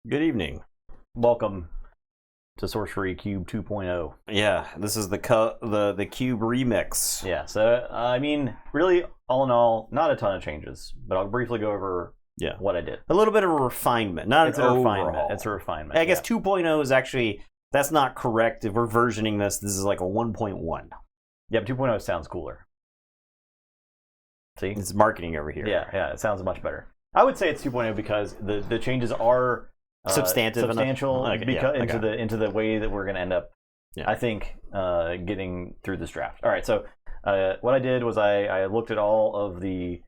Good evening. Welcome to Sorcery Cube 2.0. Yeah, this is the Cube remix. Yeah, so I mean, really, all in all, not a ton of changes, but I'll briefly go over what I did. A little bit of a refinement, not It's an a overhaul. refinement. It's a refinement. I guess 2.0 is actually, that's not correct. If we're versioning this is like a 1.1. Yeah, but 2.0 sounds cooler. See? It's marketing over here. Yeah, it sounds much better. I would say it's 2.0 because the changes are substantial into the way that we're going to end up, I think, getting through this draft. All right, so what I did was I looked at all of the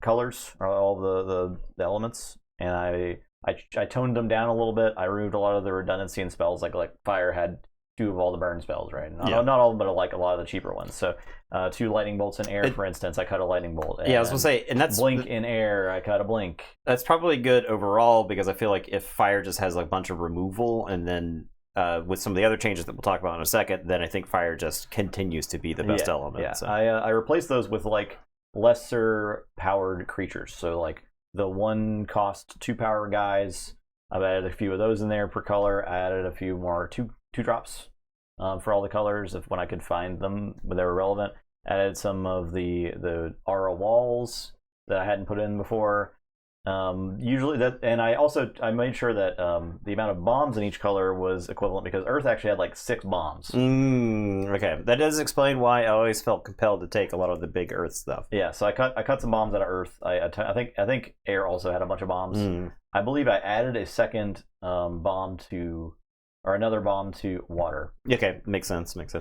colors, or all the elements, and I toned them down a little bit. I removed a lot of the redundancy in spells, like fire had 2 of all the burn spells, right? Not all of them, but like a lot of the cheaper ones. So 2 lightning bolts in air, for instance, I cut a lightning bolt. Yeah, I was gonna say, and that's blink in air, I cut a blink. That's probably good overall, because I feel like if fire just has like a bunch of removal, and then with some of the other changes that we'll talk about in a second, then I think fire just continues to be the best element. Yeah, so. I replaced those with like lesser powered creatures. So like the 1 cost 2 power guys, I've added a few of those in there per color. I added a few more 2 drops for all the colors when I could find them when they were relevant. Added some of the aura walls that I hadn't put in before. Usually that, and I made sure that the amount of bombs in each color was equivalent, because Earth actually had like 6 bombs. Okay, that does explain why I always felt compelled to take a lot of the big Earth stuff. Yeah, so I cut some bombs out of Earth. I think Air also had a bunch of bombs. I believe I added a second another bomb to water. Okay, makes sense. I think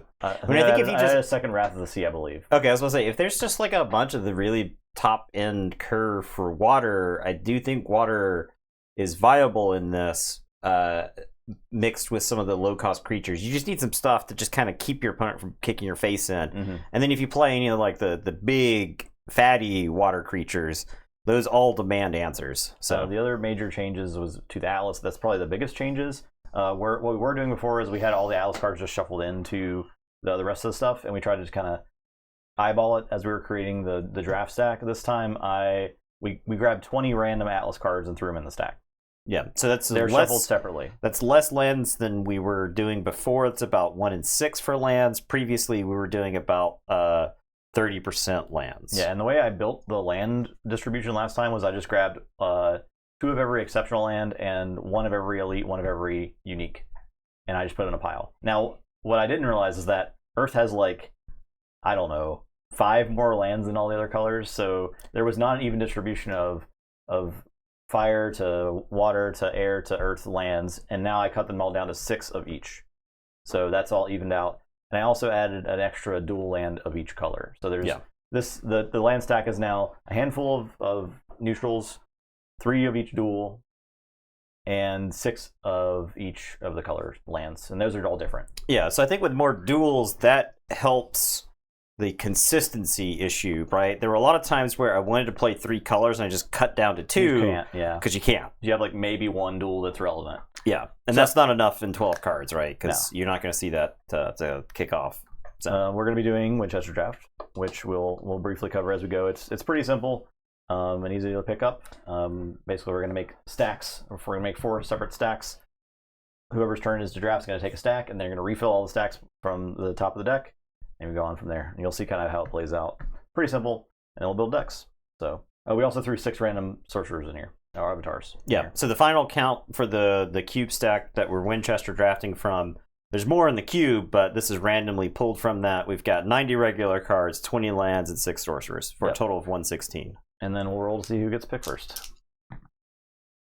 if you just added a second Wrath of the Sea, I believe. Okay, I was gonna say, if there's just like a bunch of the really top end curve for water, I do think water is viable in this, mixed with some of the low cost creatures. You just need some stuff to just kind of keep your opponent from kicking your face in. And then if you play any of like the big fatty water creatures, those all demand answers. So the other major changes was to the Atlas. That's probably the biggest changes. What we were doing before is we had all the Atlas cards just shuffled into the rest of the stuff, and we tried to just kind of eyeball it as we were creating the draft stack. This time, we grabbed 20 random Atlas cards and threw them in the stack. Yeah, so they're shuffled separately. That's less lands than we were doing before. It's about 1 in 6 for lands. Previously, we were doing about 30% lands. Yeah, and the way I built the land distribution last time was I just grabbed 2 of every exceptional land and 1 of every elite, 1 of every unique, and I just put it in a pile. Now, what I didn't realize is that Earth has like, I don't know, 5 more lands than all the other colors, so there was not an even distribution of fire to water to air to earth lands, and now I cut them all down to 6 of each. So that's all evened out. And I also added an extra dual land of each color. So there's the land stack is now a handful of neutrals, 3 of each dual, and 6 of each of the color lands, and those are all different. Yeah, so I think with more duals, that helps the consistency issue, right? There were a lot of times where I wanted to play 3 colors and I just cut down to 2. You can't, because you can't. You have like maybe 1 dual that's relevant. Yeah, and that's not enough in 12 cards, right? Because you're not going to see that to kick off. So we're going to be doing Winchester draft, which we'll briefly cover as we go. It's pretty simple. And easy to pick up. Basically, we're going to make stacks. We're going to make 4 separate stacks. Whoever's turn is to draft is going to take a stack, and they're going to refill all the stacks from the top of the deck, and we go on from there. And you'll see kind of how it plays out. Pretty simple, and we'll build decks. So we also threw 6 random sorcerers in here, our avatars. Yeah. So the final count for the cube stack that we're Winchester drafting from. There's more in the cube, but this is randomly pulled from that. We've got 90 regular cards, 20 lands, and 6 sorcerers for a total of 116. And then we'll roll to see who gets picked first.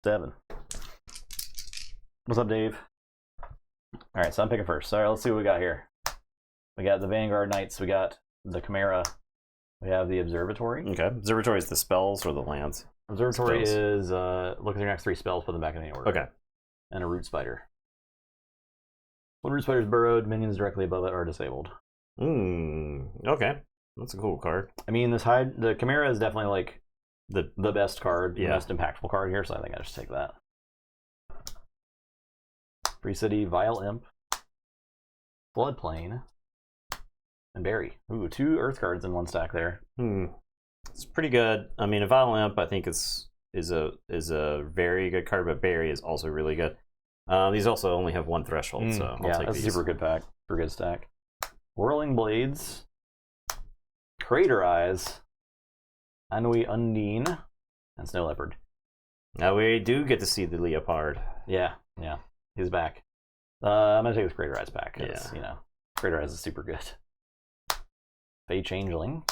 7. What's up, Dave? All right, so I'm picking first. All right, let's see what we got here. We got the Vanguard Knights. We got the Chimera. We have the Observatory. Okay. Observatory is the spells or the lands? Observatory is look at your next 3 spells, put them back in any order. Okay. And a Root Spider. When Root Spider is burrowed, minions directly above it are disabled. Okay. That's a cool card. I mean, the Chimera is definitely like the best card, the most impactful card here, so I think I just take that. Free City, Vile Imp, Floodplain, and Berry. Ooh, 2 Earth cards in 1 stack there. It's pretty good. I mean, a Vile Imp, I think, is is a very good card, but Berry is also really good. These also only have one threshold, so I'll take that's these. a super good pack for good stack. Whirling Blades, Crater Eyes, Anui Undine, and Snow Leopard. Now we do get to see the Leopard. Yeah, he's back. I'm gonna take this Crater Eyes back. Yeah. Crater Eyes is super good. Fey Changeling,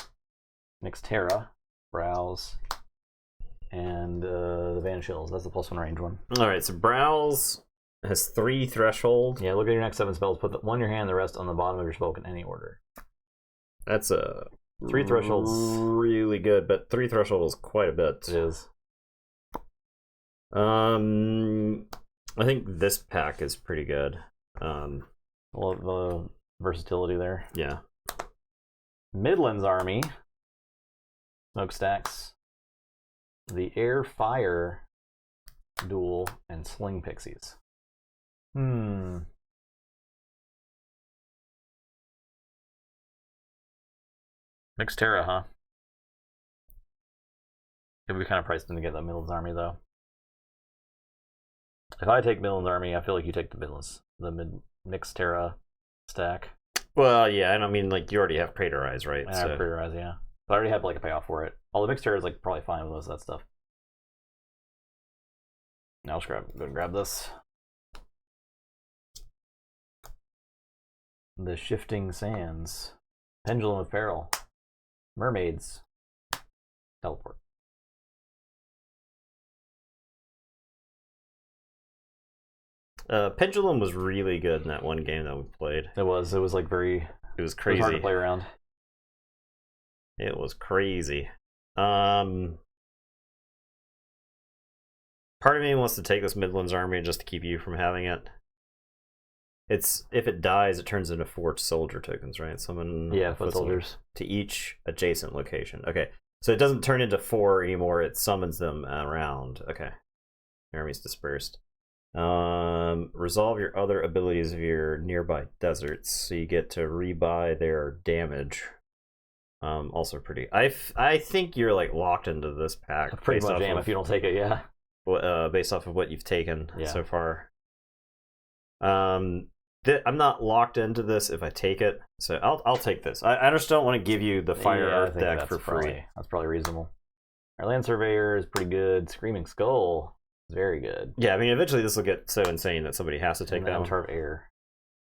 Nixterra, Browse, and the Vanish Hills. That's the +1 range one. All right, so Browse has 3 threshold. Yeah, look at your next 7 spells. Put one in your hand, the rest on the bottom of your spell in any order. That's a 3 thresholds. Really good, but 3 threshold is quite a bit. It is. I think this pack is pretty good. Well, the versatility there. Yeah. Midlands Army, Smokestacks, the Air Fire Duel, and Sling Pixies. Nixterra, huh? It would be kind of priced in to get the Midlands Army, though. If I take Midlands Army, I feel like you take the Nixterra stack. Well, yeah, and I mean, like, you already have Crater Eyes, right? I have Crater Eyes, yeah. But I already have, like, a payoff for it. All the Nixterra is, like, probably fine with most of that stuff. Now let's go and grab this. The Shifting Sands. Pendulum of Peril. Mermaids. Teleport. Pendulum was really good in that one game that we played. It was like very... It was crazy. It was hard to play around. It was crazy. Part of me wants to take this Midlands Army just to keep you from having it. If it dies, it turns into 4 soldier tokens, right? Summon foot soldiers to each adjacent location. Okay, so it doesn't turn into 4 anymore. It summons them around. Okay, army's dispersed. Resolve your other abilities of your nearby deserts, so you get to rebuy their damage. Also pretty. I think you're like locked into this pack. Pretty much am if you don't take it, yeah. Based off of what you've taken so far. I'm not locked into this if I take it, so I'll take this. I just don't want to give you the Fire Earth deck for free. That's probably reasonable. Our Land Surveyor is pretty good. Screaming Skull is very good. Yeah, I mean, eventually this will get so insane that somebody has to take that one. Avatar of Air.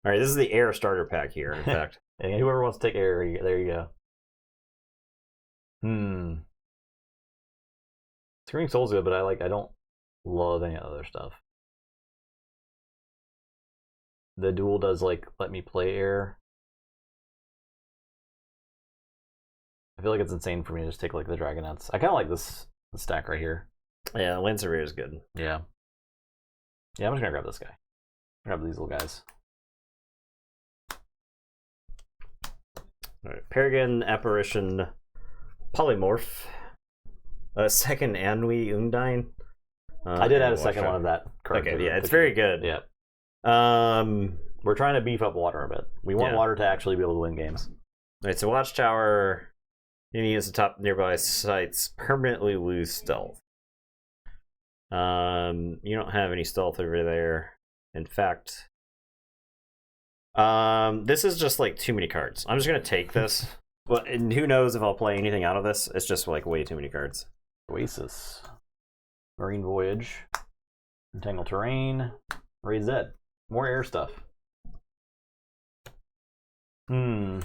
All right, this is the Air starter pack here, in fact. And whoever wants to take Air, there you go. Screaming Skull's good, but I don't love any other stuff. The duel does like let me play Air. I feel like it's insane for me to just take like the Dragonets. I kind of like this stack right here. Yeah, Land Surveyor is good. Yeah. Yeah, I'm just gonna grab this guy. Grab these little guys. All right, Peregrine Apparition Polymorph. Second Anui Undine. I did add a second one of that. Okay, yeah, it's very good. Yeah. We're trying to beef up water a bit. We want water to actually be able to win games. All right, so Watchtower, you use the top nearby sites, permanently lose stealth. You don't have any stealth over there. In fact, this is just like too many cards. I'm just gonna take this. Well, and who knows if I'll play anything out of this? It's just like way too many cards. Oasis, Marine Voyage, Entangled Terrain, Raise Zed. More air stuff. I'm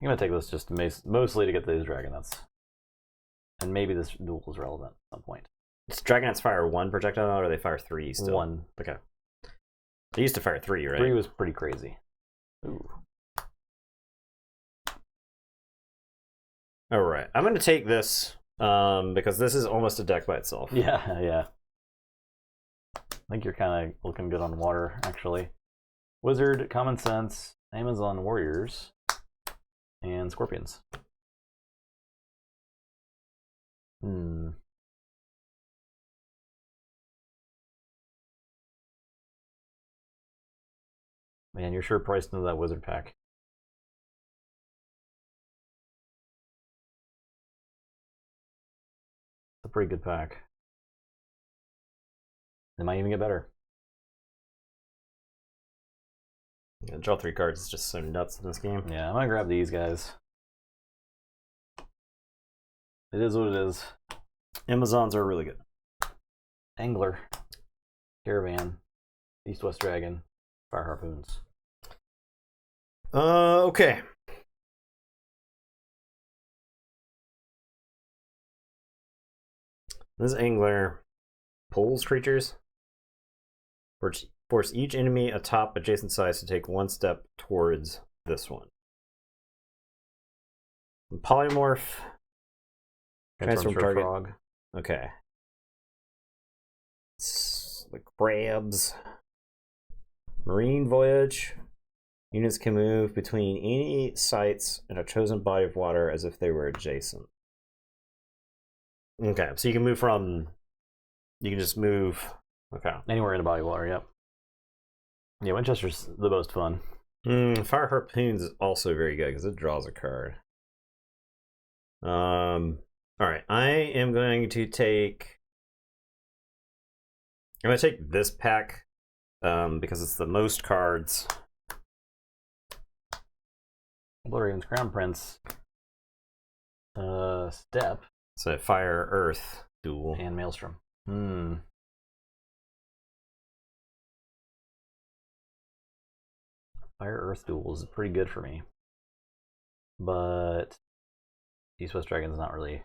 gonna take this just mostly to get these Dragonets. And maybe this duel is relevant at some point. Does Dragonets fire 1 projectile, or they fire 3 still? 1. Okay. They used to fire 3, right? 3 was pretty crazy. Ooh. Alright, I'm gonna take this, because this is almost a deck by itself. Yeah. I think you're kind of looking good on water, actually. Wizard, Common Sense, Amazon Warriors, and Scorpions. Man, you're sure priced into that Wizard pack. pretty good pack. It might even get better. Yeah, draw 3 cards is just so nuts in this game. Yeah, I'm gonna grab these guys. It is what it is. Amazons are really good. Angler, Caravan, East-West Dragon, Fire Harpoons. Okay. This angler pulls creatures. Force each enemy atop adjacent size to take 1 step towards this one. Polymorph. Transform target. Frog. Okay. The crabs. Marine voyage. Units can move between any sites in a chosen body of water as if they were adjacent. Okay, so you can move from. You can just move. Okay. Anywhere in a body of water, yep. Yeah, Winchester's the most fun. Fire Harpoons is also very good because it draws a card. Alright, I am going to take. I'm going to take this pack because it's the most cards. Blood Raven's Crown Prince. Step. So Fire Earth duel. And Maelstrom. Fire Earth duel is pretty good for me. But East-West Dragon's not really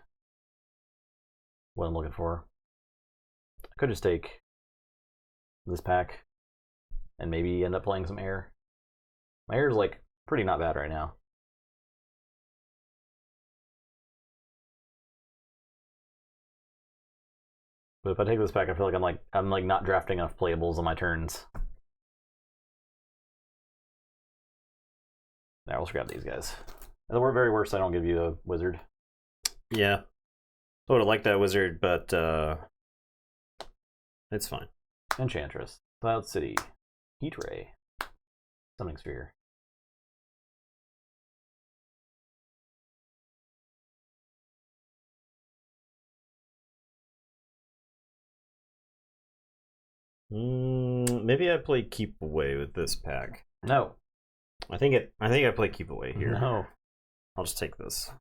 what I'm looking for. I could just take this pack and maybe end up playing some air. My air is like pretty not bad right now. But if I take this pack, I feel like I'm like not drafting enough playables on my turns. Now let's grab these guys. At the very worst, I don't give you a wizard. Yeah. I would have liked that wizard, but it's fine. Enchantress, Cloud City, Heat Ray, Summoning Sphere. Maybe I play Keep Away with this pack. No. I think I play Keep Away here. No. I'll just take this.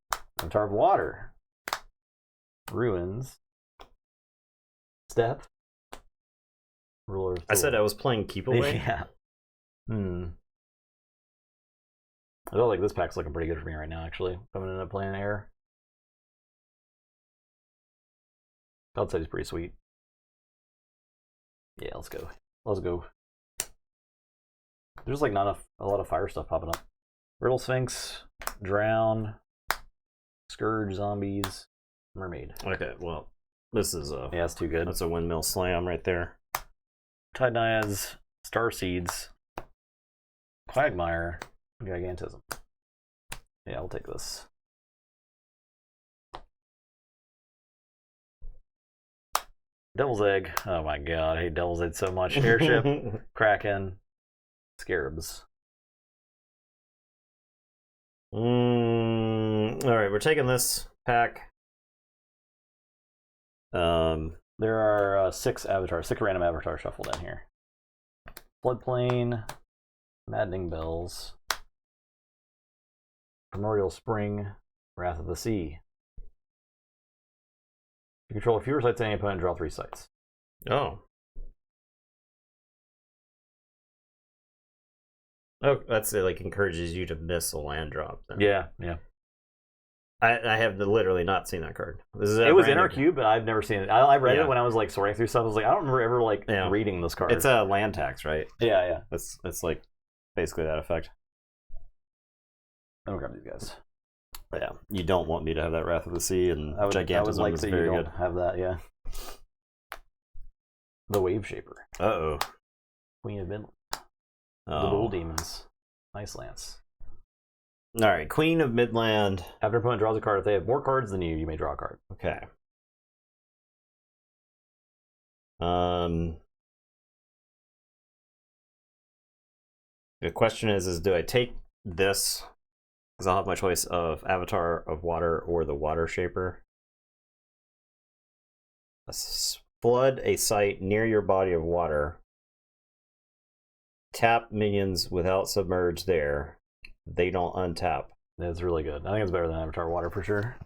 Centaur of Water. Ruins. Step. Ruler of I said I was playing Keep Away. Yeah. I feel like this pack's looking pretty good for me right now, actually. If I'm gonna end up playing air. Cloud City's pretty sweet. Yeah, let's go. Let's go. There's like not a lot of fire stuff popping up. Riddle Sphinx, Drown, Scourge Zombies, Mermaid. Okay, well, this is a Yeah, that's too good. that's a windmill slam right there. Tide Naiads, Star Seeds, Quagmire, Gigantism. Yeah, I'll take this. Devil's Egg. Oh my god, I hate Devil's Egg so much. Airship, Kraken, Scarabs. Alright, we're taking this pack. There are 6 random avatars shuffled in here. Floodplain, Maddening Bells, Primordial Spring, Wrath of the Sea. You control fewer sites than any opponent, draw 3 sites. Oh, that's it, like encourages you to miss a land drop. Then. Yeah, yeah. I have literally not seen that card. It was in our queue, but I've never seen it. I read Yeah. it when I was like sorting through stuff. I was like, I don't remember ever reading this card. It's a land tax, right? Yeah, yeah. It's like basically that effect. I'm gonna grab these guys. But yeah, you don't want me to have that Wrath of the Sea, and I would Gigantism like is that very you good. don't have that. Yeah. The Wave Shaper, Uh-oh. Queen of Midland, Oh. the Bull Demons, Ice Lance. All right, Queen of Midland. After an opponent draws a card, if they have more cards than you, you may draw a card. Okay. The question is do I take this because I'll have my choice of Avatar of Water or the Water Shaper? Flood a site near your body of water. Tap minions without submerge there. They don't untap. That's really good. I think it's better than Avatar Water for sure.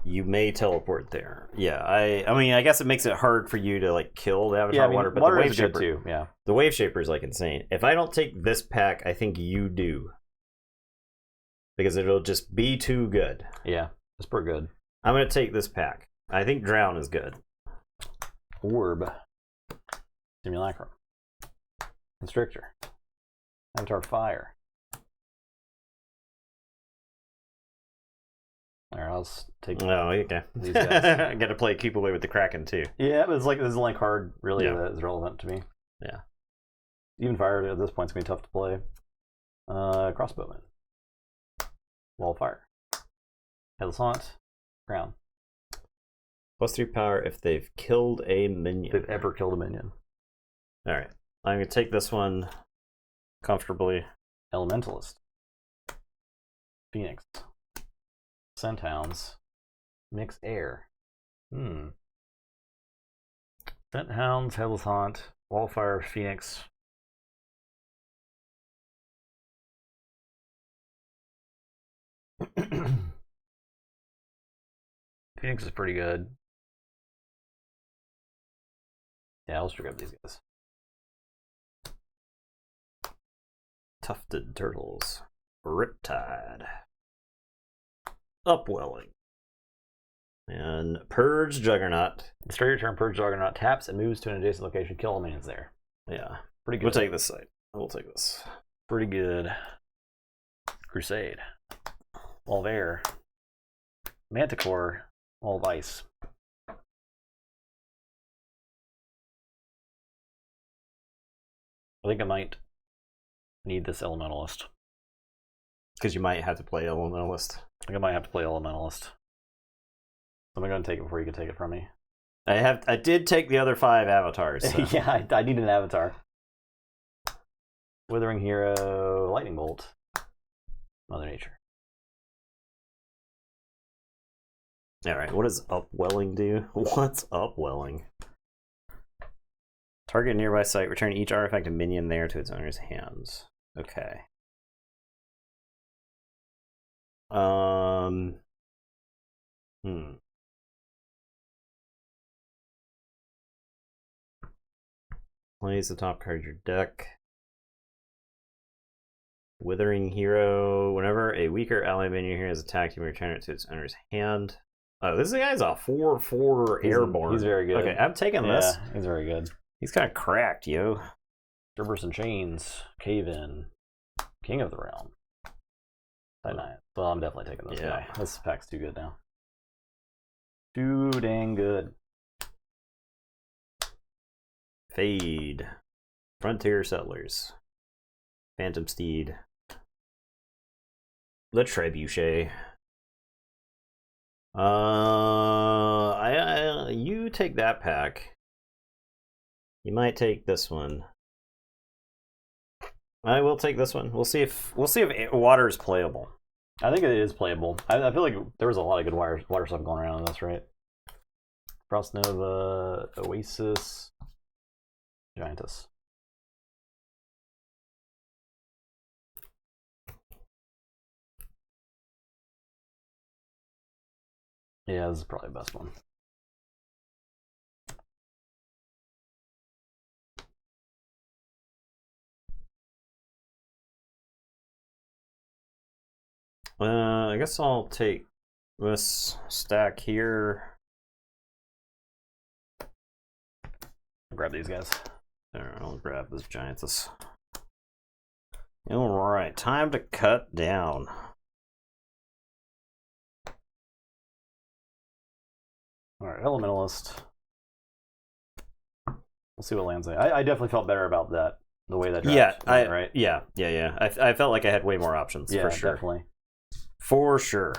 You may teleport there. Yeah, I mean, I guess it makes it hard for you to like kill the Avatar Water, but water the Wave is good Shaper too. Yeah, the Wave Shaper is like insane. If I don't take this pack, I think you do, because it'll just be too good. Yeah, it's pretty good. I'm gonna take this pack. I think Drown is good. Orb, Simulacrum, Constrictor, Avatar Fire. Alright, I'll take. Oh, okay. These guys. I got to play Keep Away with the Kraken too. Yeah, but it's like this is the only card really that is relevant to me. Yeah. Even Fire at this point is gonna be tough to play. Crossbowman, Wall of Fire, Headless Haunt, Crown. +3 power if they've killed a minion. If they've ever killed a minion. All right, I'm gonna take this one comfortably. Elementalist, Phoenix, Scent Hounds, Mix Air. Scent Hounds, Headless Haunt, Wallfire, Phoenix. Phoenix is pretty good. Yeah, I'll just grab these guys. Tufted Turtles, Riptide, Upwelling, and Purge Juggernaut. Start your turn, Purge Juggernaut taps and moves to an adjacent location. Kill all minions there. Yeah, Pretty good. we'll take this side. We'll take this. Pretty good. Crusade, Wall of Air, Manticore, Wall of Ice. I think I might need this Elementalist. Because you might have to play Elementalist. I think I might have to play Elementalist. So I'm going to take it before you can take it from me. I did take the other 5 avatars. So. Yeah, I need an avatar. Withering Hero, Lightning Bolt, Mother Nature. Alright, what does Upwelling do? What's Upwelling? Target a nearby site, return each artifact and minion there to its owner's hands. Okay. Plays the top card of your deck. Withering Hero. Whenever a weaker ally minion here is attacked, you may return it to its owner's hand. Oh, this guy's a 4/4 airborne. He's very good. Okay, I'm taking this. He's very good. He's kind of cracked, yo. Cerberus and Chains, Cave In, King of the Realm. Well, I'm definitely taking this guy. This pack's too good now. Too dang good. Fade. Frontier Settlers. Phantom Steed. The Trebuchet. You take that pack. You might take this one. I will take this one. We'll see if water is playable. I think it is playable. I feel like there was a lot of good water stuff going around in this, right? Frost Nova, Oasis, Giantess. Yeah, this is probably the best one. I guess I'll take this stack here. Grab these guys. There, I'll grab this Giantess. Alright, time to cut down. Alright, Elementalist. We'll see what lands I definitely felt better about that. The way that draft went, right? Yeah. I felt like I had way more options, for sure. Definitely. For sure.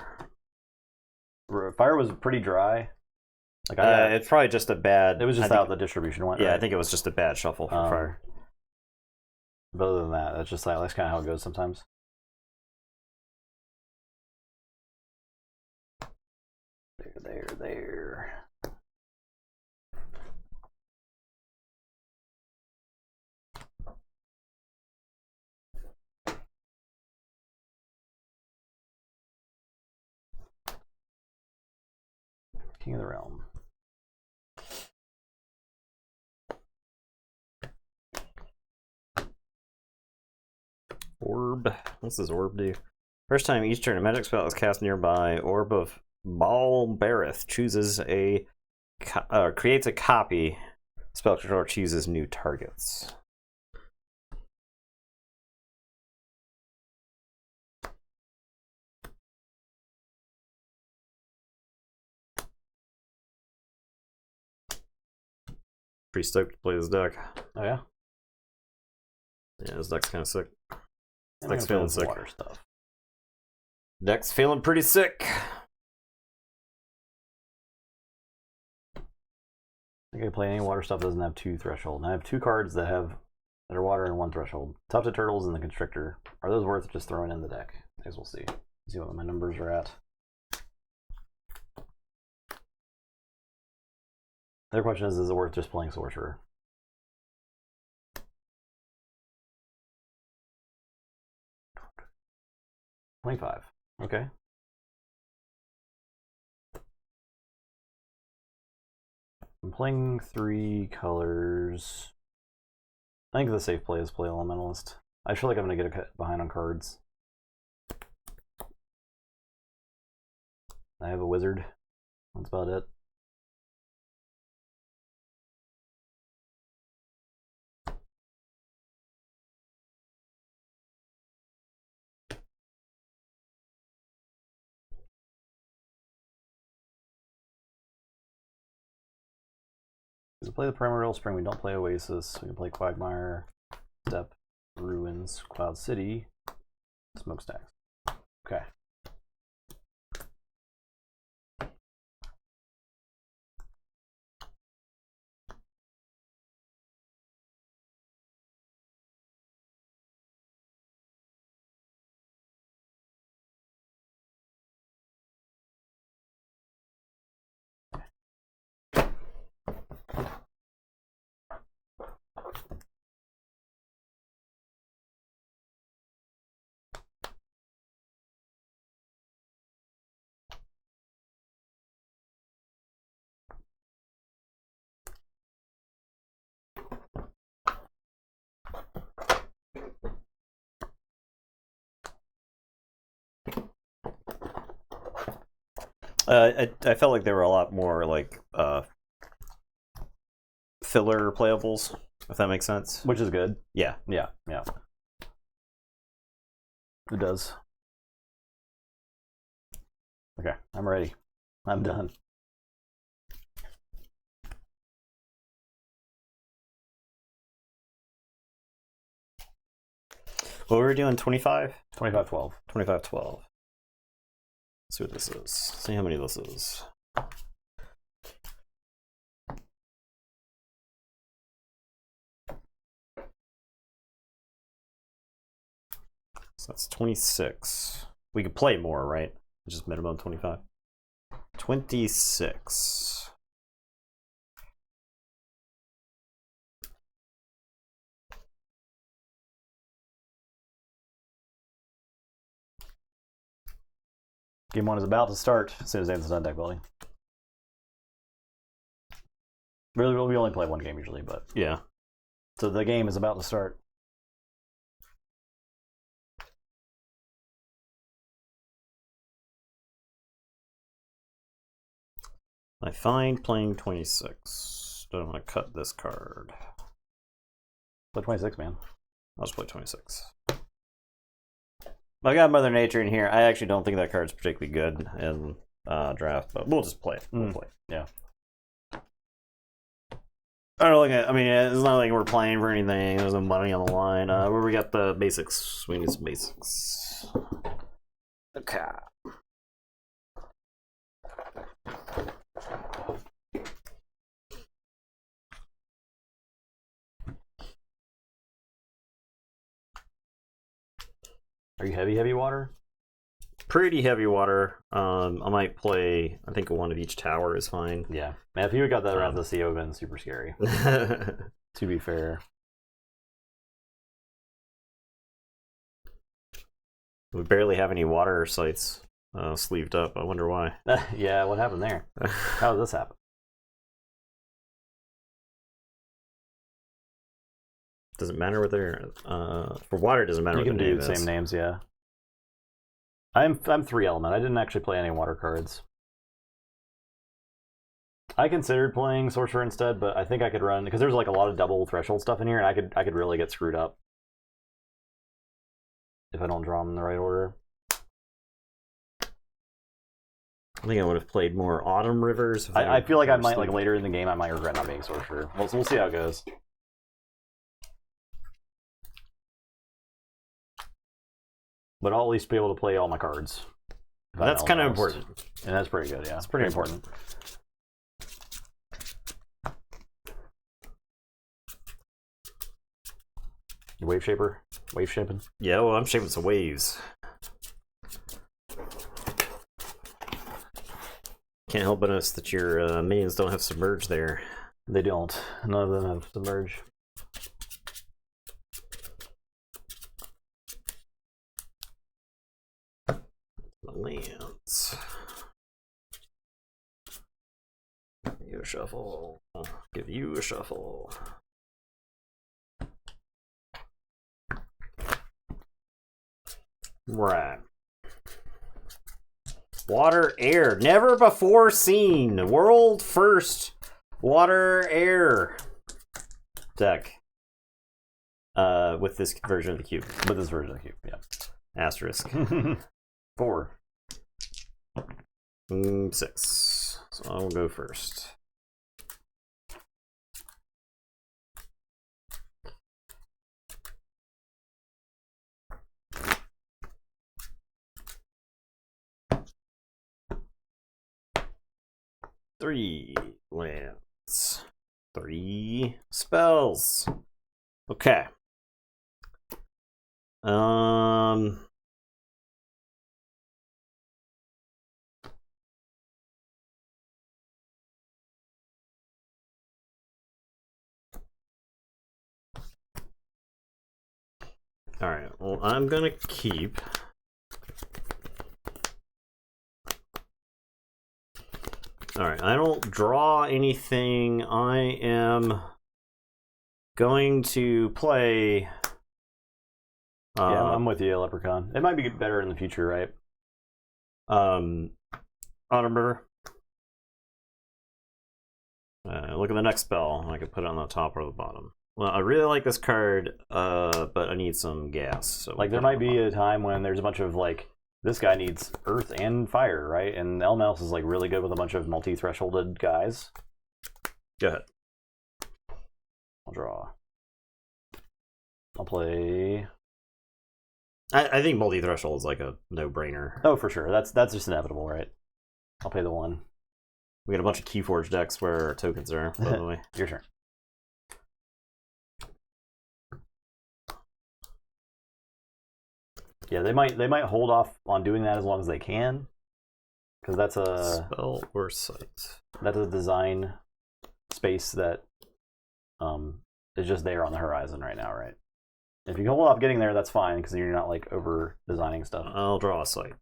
Fire was pretty dry. Like it's probably just a bad... It was just how the distribution went, Yeah, right? I think it was just a bad shuffle for Fire. But other than that, that's kind of how it goes sometimes. There. King of the Realm. Orb. What's this orb do? First time each turn a magic spell is cast nearby. Orb of Balberith chooses creates a copy. Spell controller chooses new targets. Pretty stoked to play this deck. Oh yeah? Yeah, this deck's kind of sick. This deck's feeling sick. Water stuff. Deck's feeling pretty sick. I think I play any water stuff that doesn't have 2 threshold. And I have 2 cards that are water and 1 threshold. Tufted Turtles and the Constrictor. Are those worth just throwing in the deck? I guess we'll see. See what my numbers are at. The other question is it worth just playing Sorcerer? $25. Okay. I'm playing 3 colors. I think the safe play is play Elementalist. I feel like I'm going to get behind on cards. I have a Wizard. That's about it. We play the Primordial Spring, we don't play Oasis, we can play Quagmire, Step, Ruins, Cloud City, Smokestacks. Okay. I felt like there were a lot more like filler playables, if that makes sense. Which is good. Yeah. Yeah. It does. Okay, I'm ready. I'm done. What were we doing? 25? 25-12. 25-12. See what this is. See how many this is. So that's 26. We could play more, right? Just minimum 25. 26. Game 1 is about to start as soon as Nathan's done deck building. Really, we only play 1 game usually, but yeah. So the game is about to start. I find playing 26. Don't want to cut this card. Play 26, man. I'll just play 26. I got Mother Nature in here. I actually don't think that card's particularly good in draft, but we'll just play it. We'll play it. Yeah. I don't think. I mean, it's not like we're playing for anything. There's no money on the line. Where we got the basics. We need some basics. Okay. Are you heavy water? pretty heavy water. I might play, I think one of each tower is fine. Yeah. Man, if you got that around the sea, it would have been super scary. To be fair. We barely have any water sites sleeved up. I wonder why. Yeah, what happened there? How did this happen? Doesn't matter what they're for water. It doesn't matter. You what can the do name the same is. names, yeah. I'm 3 element. I didn't actually play any water cards. I considered playing Sorcerer instead, but I think I could run because there's like a lot of double threshold stuff in here, and I could really get screwed up if I don't draw them in the right order. I think I would have played more Autumn Rivers. I feel like I might, like later in the game, I might regret not being Sorcerer. We'll see how it goes. But I'll at least be able to play all my cards. That's kind of important. And that's pretty good, yeah. It's pretty important. Wave shaper? Wave shaping? Yeah, well, I'm shaping some waves. Can't help but notice that your minions don't have submerge there. They don't. None of them have submerge. Lands. Give you a shuffle. Give you a shuffle. Right. Water, air. Never before seen. World first water, air deck. With this version of the cube. With this version of the cube, yeah. Asterisk. 4. 6. So I will go first. Three lands. 3 spells. Okay. Alright, well, I'm gonna keep. Alright, I don't draw anything. I am going to play. Yeah, I'm with you, Leprechaun. It might be better in the future, right? Autumn River. Look at the next spell. I could put it on the top or the bottom. Well, I really like this card, but I need some gas. So like, there might be a time when there's a bunch of, like, this guy needs earth and fire, right? And Elmouse is, like, really good with a bunch of multi-thresholded guys. Go ahead. I'll draw. I'll play... I think multi-threshold is like a no-brainer. Oh, for sure. That's just inevitable, right? I'll pay the 1. We got a bunch of Keyforge decks where our tokens are, by the way. Your turn. Yeah, they might hold off on doing that as long as they can, because that's a spell or site. That's a design space that is just there on the horizon right now, right? If you can hold off getting there, that's fine, because you're not like over designing stuff. I'll draw a site.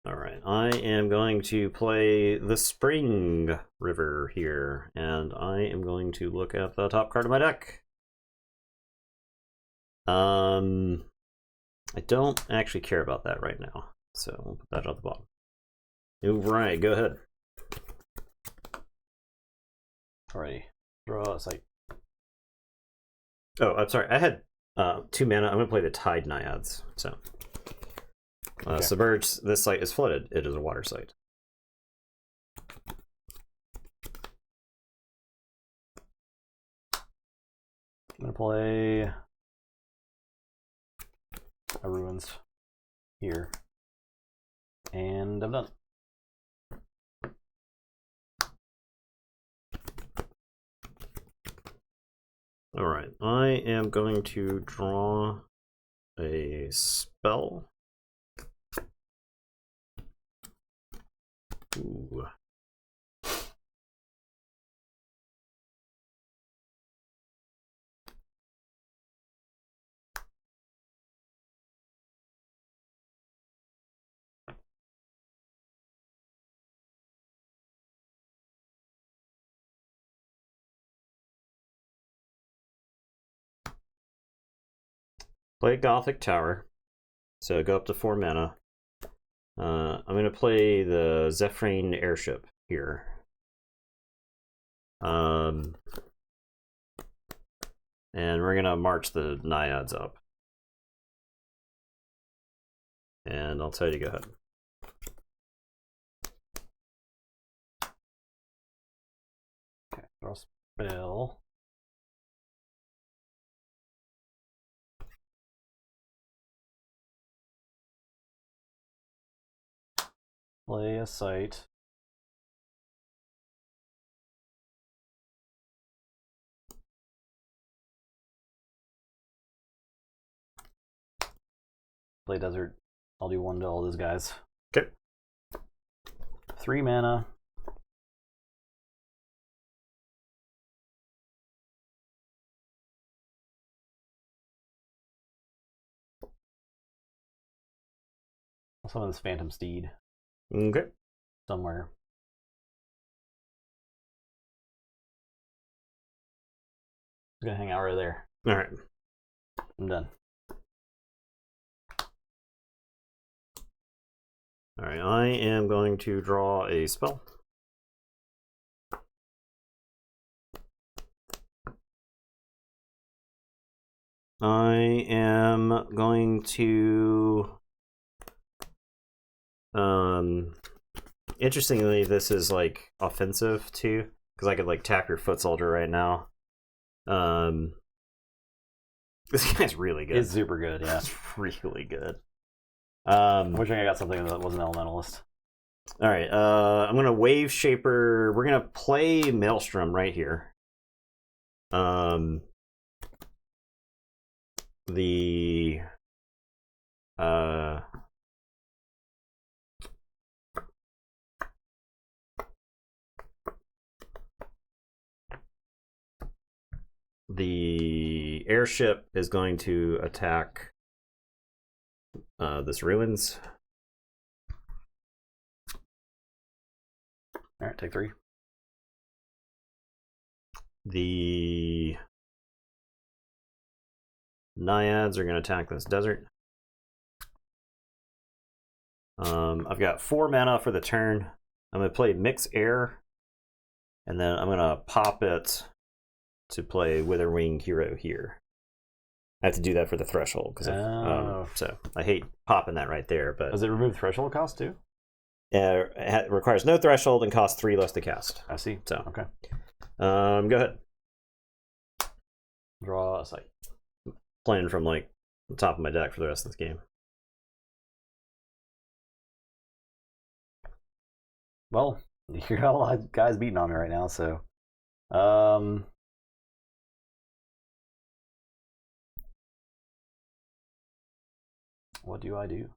Alright, I am going to play the Spring River here, and I am going to look at the top card of my deck. I don't actually care about that right now, so we'll put that at the bottom. Alright, go ahead. Alrighty, draw a site. Oh, I'm sorry, I had 2 mana. I'm going to play the Tide Naiads, so... Okay. Submerge, this site is flooded. It is a water site. I'm going to play a Ruins here. And I'm done. Alright, I am going to draw a spell. Play Gothic Tower. So go up to 4 mana. I'm going to play the Zephrine Airship here. And we're going to march the Naiads up. And I'll tell you to go ahead. Okay, draw spell. Play a site. Play desert. I'll do 1 to all those guys. Okay. 3 mana. I'll summon this Phantom Steed Okay. somewhere. It's gonna hang out right there. All right. I'm done. All right. I am going to draw a spell. I am going to. Interestingly, this is like offensive too, because I could like tap your foot soldier right now. This guy's really good. It's super good, yeah. It's really good. I'm wishing I got something that wasn't elementalist. All right. I'm gonna Wave Shaper. We're gonna play Maelstrom right here. The the airship is going to attack this ruins. All right, take 3. The Naiads are going to attack this desert. I've got 4 mana for the turn. I'm going to play Mix Air, and then I'm going to pop it to play Witherwing Hero here. I have to do that for the threshold because so I hate popping that right there. But does it remove threshold cost too? It requires no threshold and costs 3 less to cast. I see. So okay. Go ahead. Draw a site. Playing from like the top of my deck for the rest of this game. Well, you got a lot of guys beating on me right now, so what do I do?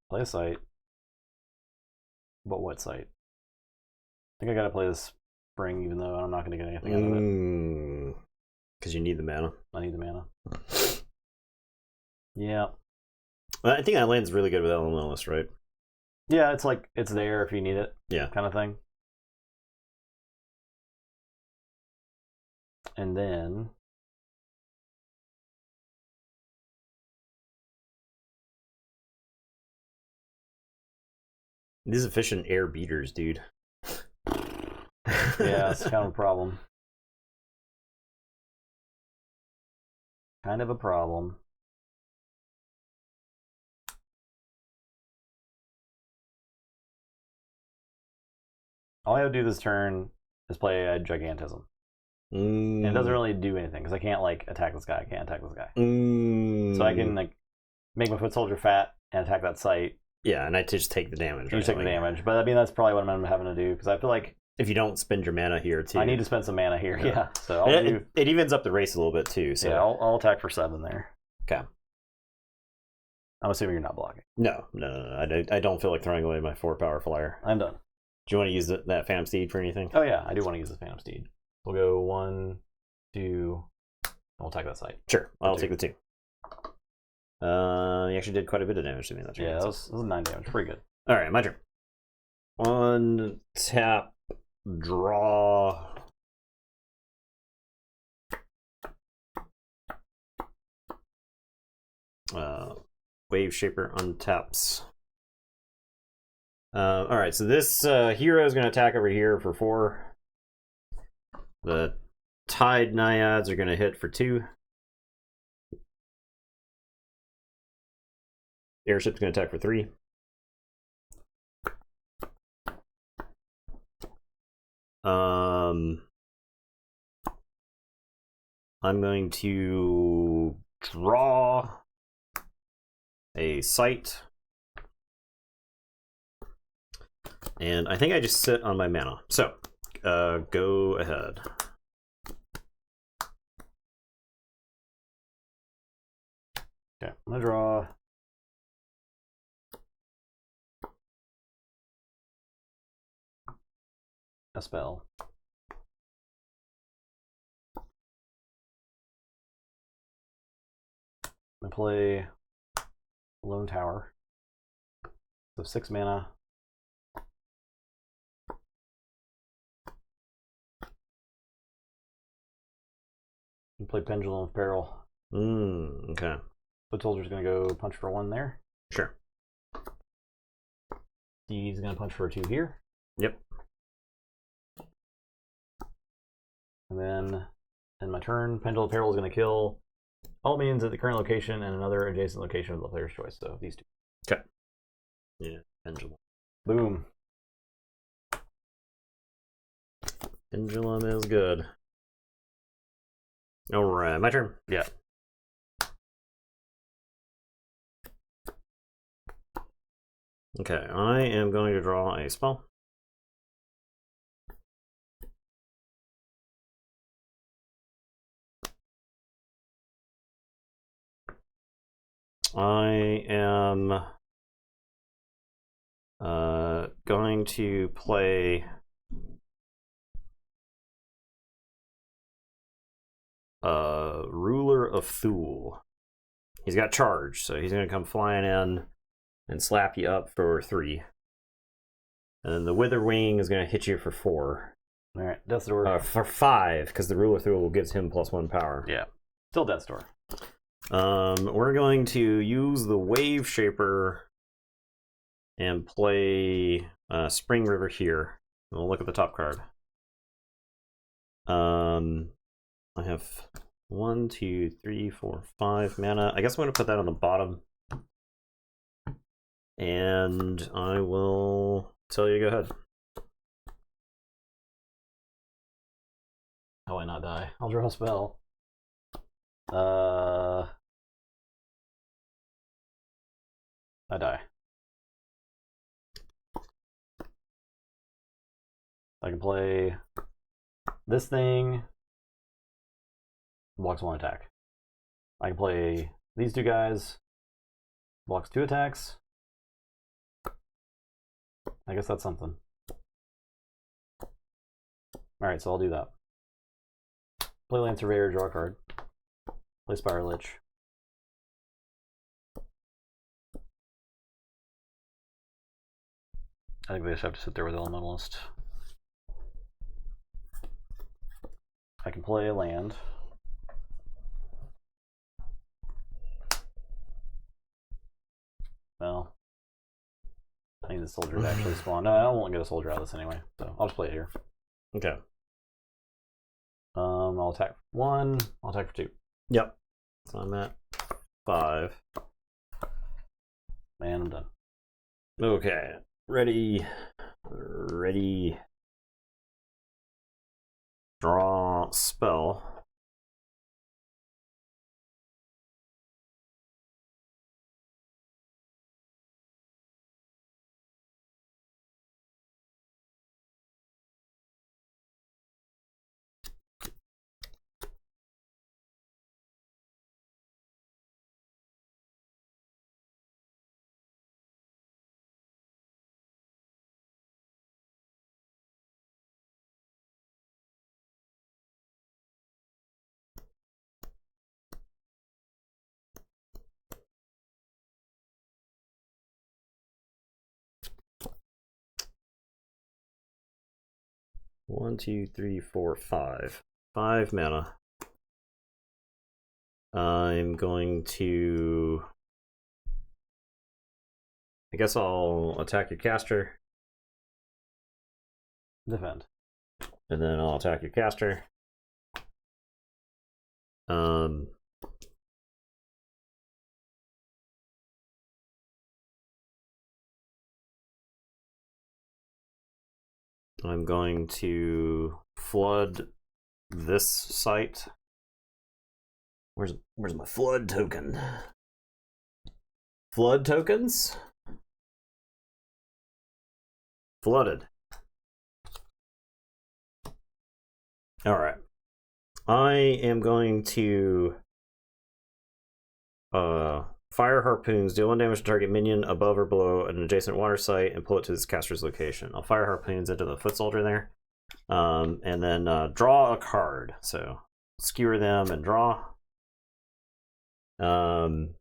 Play a site. But what site? I think I gotta play this spring, even though I'm not gonna get anything out of it. Because you need the mana. I need the mana. Yeah. I think that land's really good with Elementalist, right? Yeah, it's like it's there if you need it. Yeah. Kind of thing. And then these efficient air beaters, dude. yeah, it's kind of a problem. Kind of a problem. All I have to do this turn is play a Gigantism. And it doesn't really do anything because I can't like attack this guy. I can't attack this guy. So I can like make my foot soldier fat and attack that site. Yeah, and I just take the damage. You take the damage, but I mean that's probably what I'm having to do because I feel like if you don't spend your mana here too, I need to spend some mana here. Yeah, so it evens up the race a little bit too. So yeah, I'll attack for 7 there. Okay. I'm assuming you're not blocking. No. I don't feel like throwing away my 4-power flyer. I'm done. Do you want to use that Phantom Steed for anything? Oh yeah, I do want to use the Phantom Steed. We'll go 1, 2. We'll attack that site. Sure, I'll take the 2. He actually did quite a bit of damage to me. That's right. Yeah, that was 9 damage. Pretty good. All right, my turn. On tap, draw. Wave Shaper untaps. All right, so this hero is going to attack over here for 4. The Tide Naiads are going to hit for 2. Airship's going to attack for 3. I'm going to draw a sight. And I think I just sit on my mana. So, go ahead. Okay, I'm going to draw a spell. I'm going to play Lone Tower. So 6 mana. And play Pendulum of Peril. Okay. Foot Soldier's going to go punch for 1 there. Sure. He's going to punch for 2 here. Yep. And then, in my turn, Pendulum of Peril is going to kill all minions at the current location and another adjacent location of the player's choice. So these 2. Okay. Yeah, Pendulum. Boom. Pendulum is good. Alright, my turn. Yeah. Okay, I am going to draw a spell. I am going to play Ruler of Thule. He's got charge, so he's going to come flying in and slap you up for 3. And then the Wither Wing is going to hit you for 4. All right, Death's Door. For 5, because the Ruler of Thule gives him +1 power. Yeah. Still Death's Door. We're going to use the Wave Shaper and play Spring River here. We'll look at the top card. I have 1, 2, 3, 4, 5 mana. I guess I'm going to put that on the bottom. And I will tell you to go ahead. How will I not die? I'll draw a spell. I die. I can play this thing. Blocks 1 attack. I can play these 2 guys. Blocks 2 attacks. I guess that's something. Alright, so I'll do that. Play Land Surveyor, draw a card. Play Spiral Lich. I think they just have to sit there with Elementalist. I can play a land. Well, I need the soldier to actually spawn. No, I don't want to get a soldier out of this anyway, so I'll just play it here. Okay. I'll attack for 1. I'll attack for 2. Yep. So I'm at 5. Man, I'm done. Okay. Ready. Ready. Draw spell. 1, 2, 3, 4, 5. 5 mana. I'm going to... I guess I'll attack your caster. Defend. And then I'll attack your caster. I'm going to flood this site. Where's my flood token? Flood tokens? Flooded. Alright. I am going to fire harpoons, deal 1 damage to target minion above or below an adjacent water site, and pull it to this caster's location. I'll fire harpoons into the foot soldier there. And then draw a card. So skewer them and draw. I'm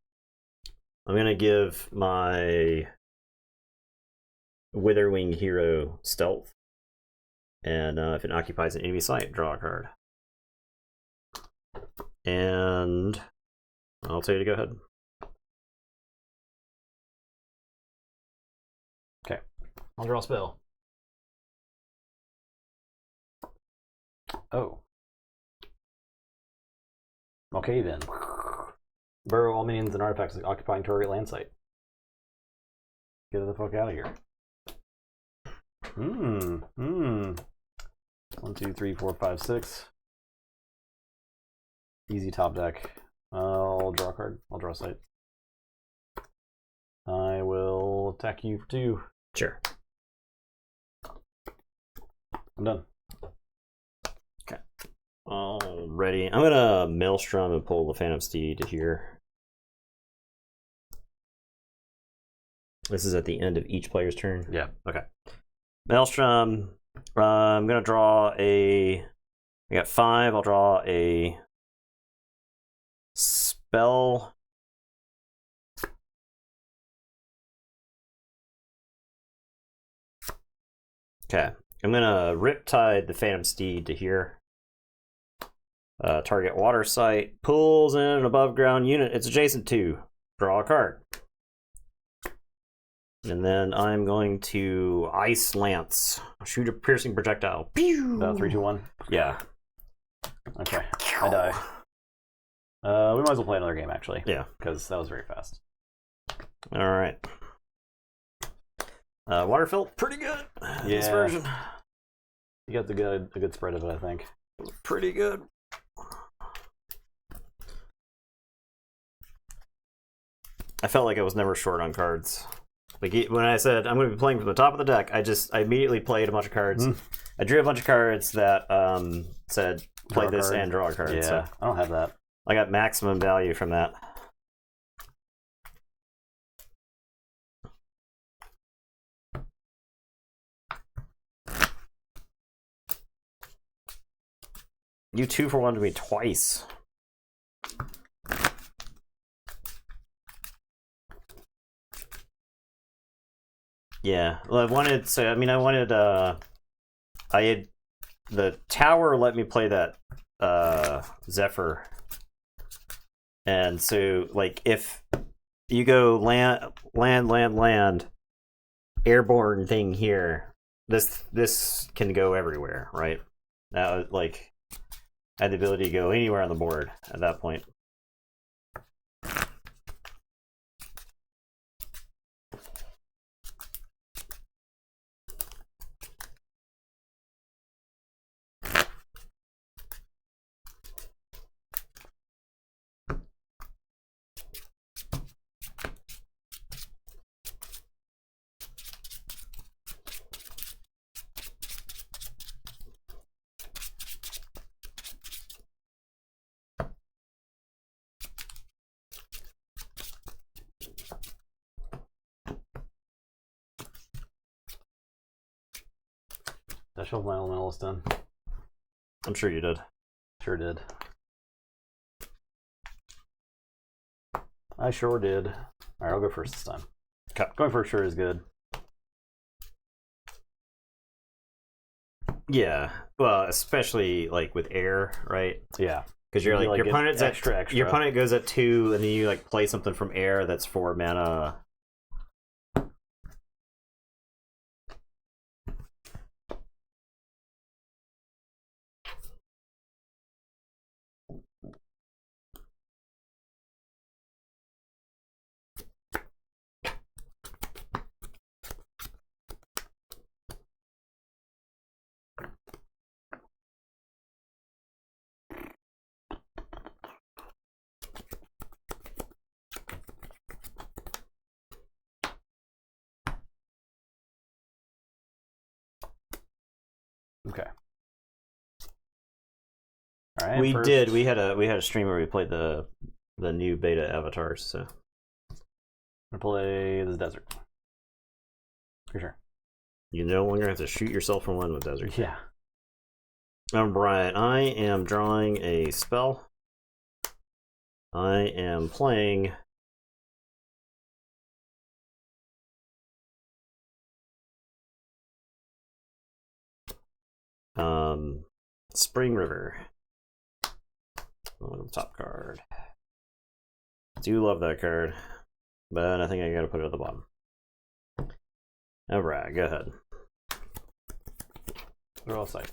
gonna give my Witherwing hero stealth. And if it occupies an enemy site, draw a card. And I'll tell you to go ahead. Okay. I'll draw a spell. Oh. Okay then. Burrow all minions and artifacts occupying target land site. Get the fuck out of here. 1, 2, 3, 4, 5, 6. Easy top deck. I'll draw a card. I'll draw a site. I will attack you for 2. Sure. I'm done. Okay. Alrighty. I'm gonna Maelstrom and pull the Phantom Steed here. This is at the end of each player's turn? Yeah. Okay. Maelstrom. I'm gonna draw a... I got 5. I'll draw a... spell. Okay. I'm gonna Riptide the Phantom Steed to here. Target water site. Pulls in an above ground unit it's adjacent to. Draw a card. And then I'm going to Ice Lance. Shoot a piercing projectile. Pew! 3, 2, 1. Yeah. Okay. I die. We might as well play another game actually. Yeah. Because that was very fast. Alright. Water felt pretty good. This version. You got a good spread of it, I think. It was pretty good. I felt like I was never short on cards. Like when I said I'm going to be playing from the top of the deck, I immediately played a bunch of cards. I drew a bunch of cards that said play this and draw a card. Yeah, so I don't have that. I got maximum value from that. You 2 for 1 to me twice. Yeah, well, I wanted the tower let me play that Zephyr, and so like if you go land airborne thing here, this can go everywhere, right? Now like I had the ability to go anywhere on the board at that point. I shoved my elementalist done. I'm sure you did. Sure did. I sure did. Alright, I'll go first this time. Okay. Going first sure is good. Yeah, well, especially like with air, right? Yeah. Because you're You, like your get opponent's extra. your opponent goes at 2, and then you like play something from air that's 4 mana. Okay. All right. We first, did. We had a stream where we played the new beta avatars. So I'm gonna play the desert. For sure. you no longer have to shoot yourself from one with desert. Yeah. All right. I am drawing a spell. I am playing. Spring River. On the top card. Do love that card, but I think I gotta put it at the bottom. Alright, go ahead. Draw a site.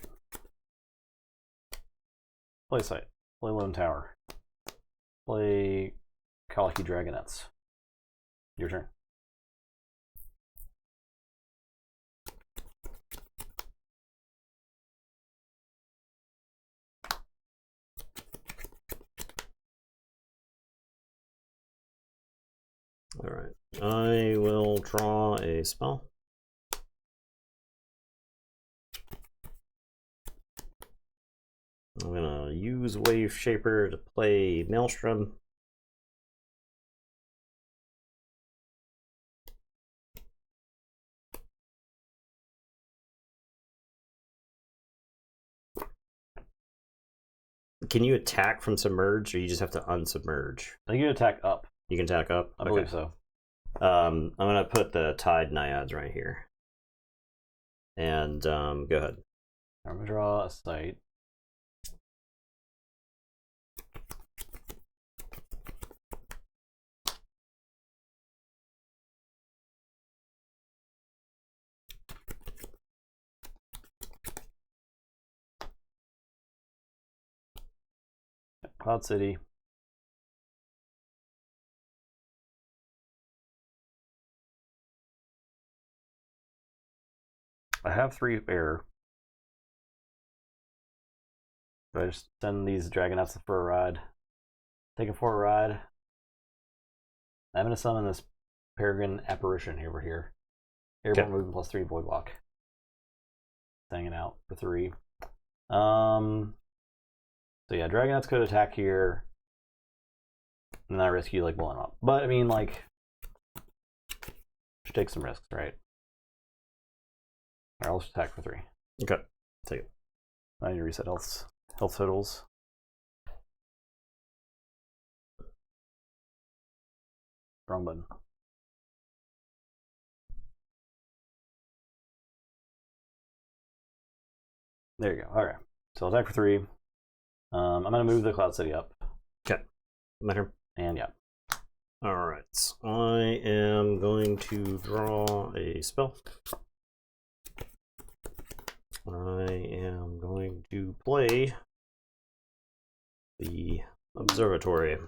Play site. Play Lone Tower. Play Kalaki Dragonettes. Your turn. Alright, I will draw a spell. I'm gonna use Wave Shaper to play Maelstrom. Can you attack from Submerge, or you just have to unsubmerge? I think you attack up. You can attack up? I believe so. I'm gonna put the Tide Naiads right here. And go ahead. I'm gonna draw a site. Cloud City. I have 3 air. So I just send these Dragonets for a ride. Take it for a ride. I'm gonna summon this Peregrine Apparition over here. Airborne movement +3 void block. Hanging out for 3. So yeah, Dragonets could attack here. And I risk you like blowing up. But I mean like should take some risks, right? Alright, let's attack for 3. Okay. Take it. I need to reset health totals. Wrong button. There you go. Alright. So I'll attack for 3. I'm gonna move the Cloud City up. Okay. My turn. And yeah. Alright. I am going to draw a spell. I am going to play the Observatory.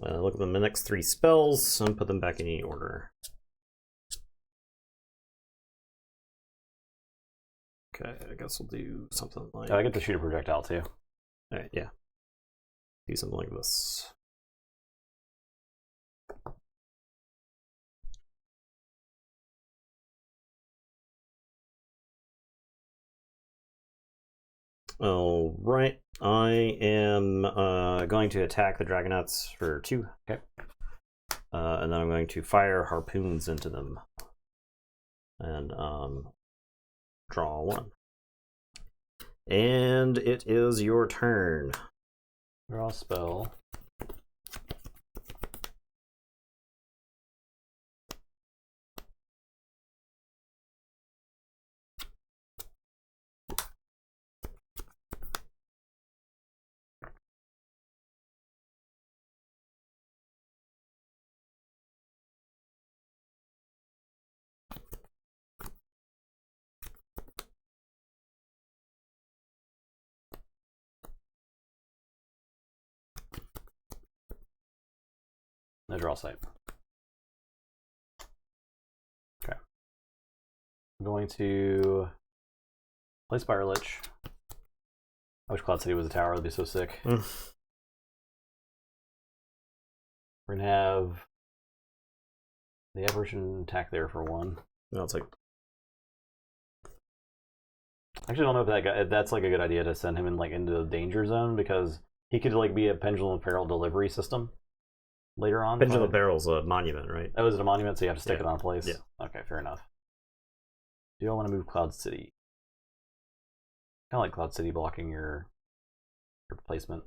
Look at the next 3 spells and put them back in any order. Okay, I guess we'll do something like... I get to shoot a projectile too. Alright, yeah. Do something like this. All right, I am going to attack the Dragonets for 2. Okay. And then I'm going to fire harpoons into them. And draw 1. And it is your turn. Draw a spell. No draw site. Okay. I'm going to play Spire Lich. I wish Cloud City was a tower, that'd be so sick. We're gonna have the Apparition attack there for 1. No, it's like I actually don't know if that's like a good idea to send him in like into the danger zone, because he could like be a Pendulum Peril delivery system later on. Pendulum Barrel's a monument, right? Oh, is it a monument? So you have to stick it on a place? Yeah. Okay, fair enough. Do y'all want to move Cloud City? Kind of like Cloud City blocking your placement.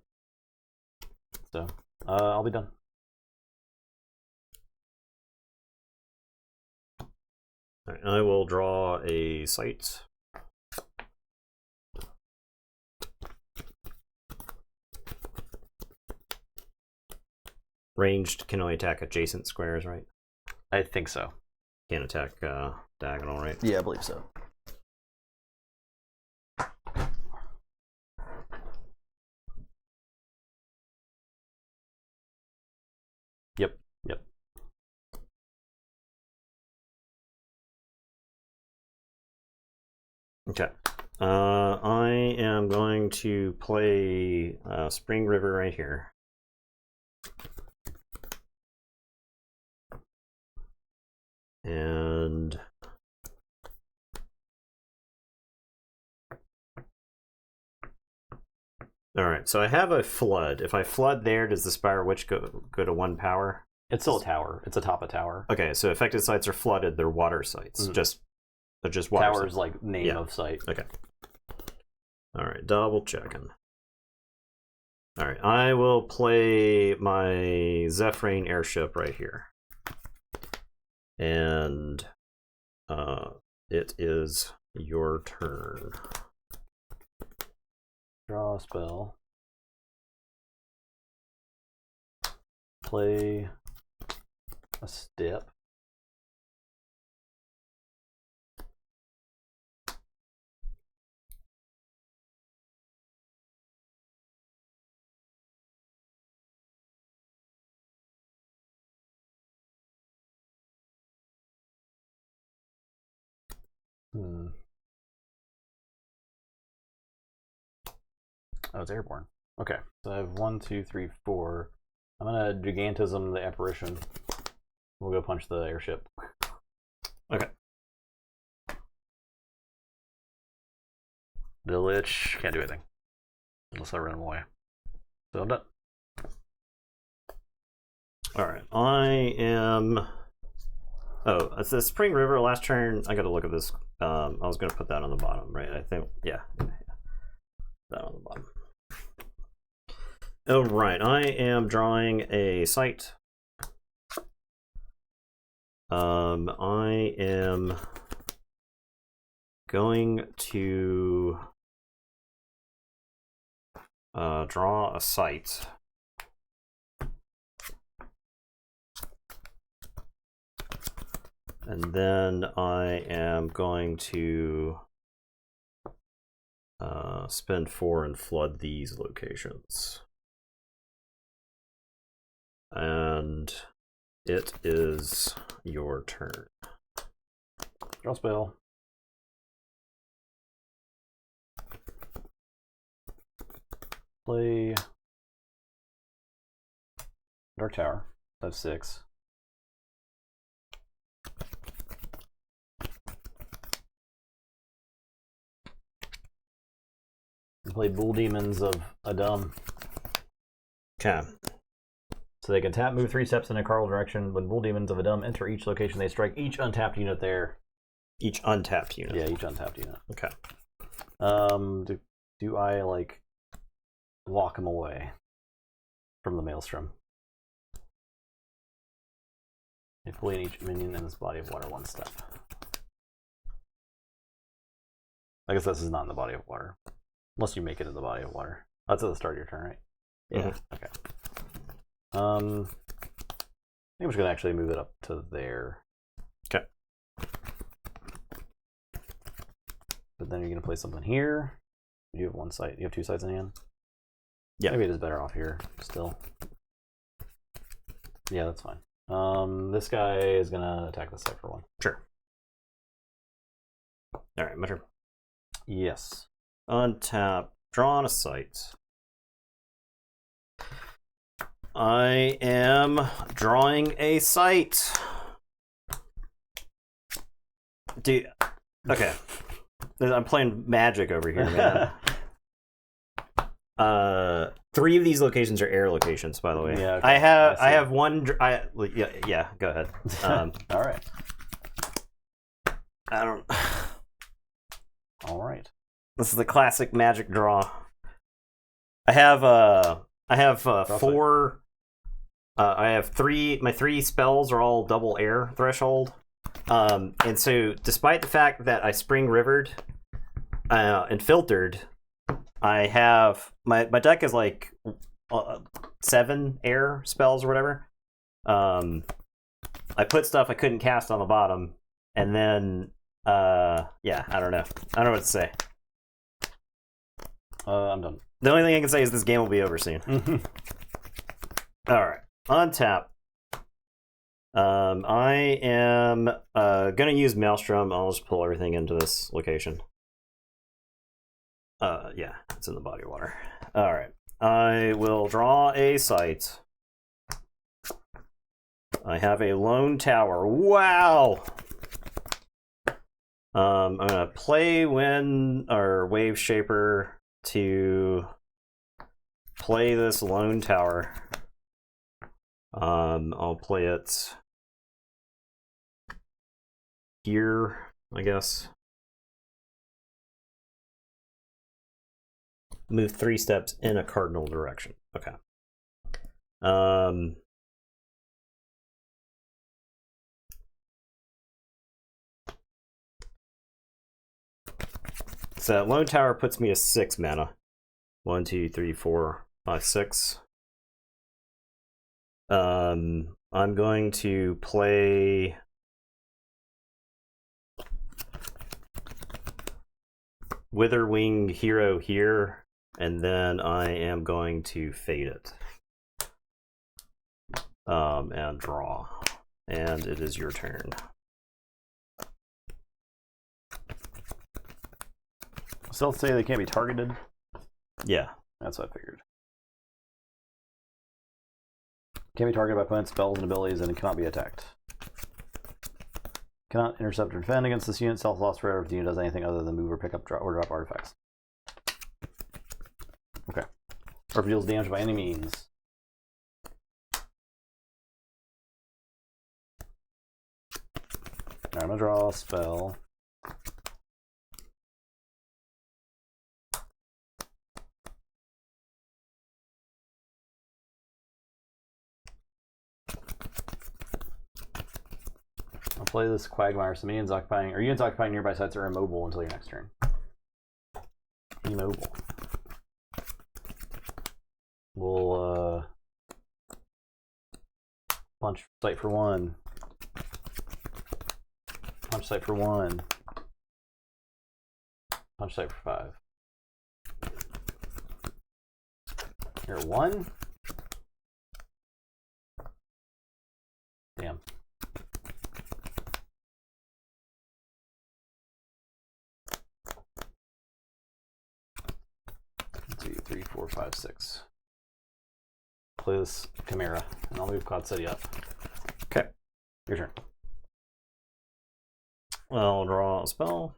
So, I'll be done. All right, I will draw a site. Ranged can only attack adjacent squares, right? I think so. Can't attack diagonal, right? Yeah, I believe so. Yep. Okay. I am going to play Spring River right here. And all right, so I have a flood. If I flood there, does the Spire Witch go to 1 power? It's still a tower. It's atop a tower. Okay, so affected sites are flooded. They're water sites. They're just water Tower's sites. like name of site. Okay. All right, double checking. All right, I will play my Zephrane airship right here. And it is your turn. Draw a spell. Play a step. Oh, it's airborne. Okay, so I have 1, 2, 3, 4. I'm gonna Gigantism the Apparition. We'll go punch the airship. Okay. The Lich can't do anything unless I run him away. So I'm done. All right, I am. Oh, it's the Spring River. Last turn, I got to look at this. I was going to put that on the bottom, right? I think, yeah, that on the bottom. Oh, right. I am drawing a site. I am going to draw a site. And then I am going to spend 4 and flood these locations. And it is your turn. Draw spell. Play Dark Tower. I have 6. And play Bull Demons of Adum. Okay. So they can tap, move 3 steps in a cardinal direction. When Bull Demons of Adum enter each location, they strike each untapped unit there. Each untapped unit. Yeah, each untapped unit. Okay. Do I like walk him away from the Maelstrom? They play each minion in this body of water 1 step. I guess this is not in the body of water. Unless you make it in the body of water. That's at the start of your turn, right? Yeah. Okay. I think I'm just gonna actually move it up to there. Okay. But then you're gonna play something here. You have 1 site. You have 2 sites in hand. Yeah. Maybe it is better off here still. Yeah, that's fine. This guy is gonna attack this guy for 1. Sure. All right, my turn. Yes. Untap. Draw on a site. I am drawing a site. Dude, okay. I'm playing Magic over here, man. 3 of these locations are air locations, by the way. Yeah, okay. I have one. Yeah. Go ahead. All right. I don't. All right. This is the classic Magic draw. I have 4. I have 3. My 3 spells are all double air threshold. And so, despite the fact that I spring rivered and filtered, I have my deck is like 7 air spells or whatever. I put stuff I couldn't cast on the bottom, and then yeah, I don't know what to say. I'm done. The only thing I can say is this game will be over soon. All right, untap. I am gonna use Maelstrom. I'll just pull everything into this location. Yeah, it's in the body of water. All right, I will draw a site. I have a lone tower. Wow. I'm gonna play Wave Shaper to play this lone tower. I'll play it here, I guess. Move 3 steps in a cardinal direction. Okay. So that lone tower puts me to 6 mana. 1, 2, 3, 4, 5, 6. I'm going to play Witherwing Hero here, and then I am going to fade it. And draw. And it is your turn. Still say they can't be targeted? Yeah. That's what I figured. Can't be targeted by opponent's spells and abilities, and it cannot be attacked. Cannot intercept or defend against this unit. Self-loss forever if the unit does anything other than move or pick up or drop artifacts. Okay. Or if it deals damage by any means. Alright, I'm gonna draw a spell. I'll play this Quagmire. So units occupying nearby sites are immobile until your next turn. Immobile. We'll punch site for 1. Punch site for 1. Punch site for 5. You're at 1? Damn. 2, 3, 4, 5, 6. Play this Chimera, and I'll move Cloud City up. Okay. Your turn. I'll draw a spell.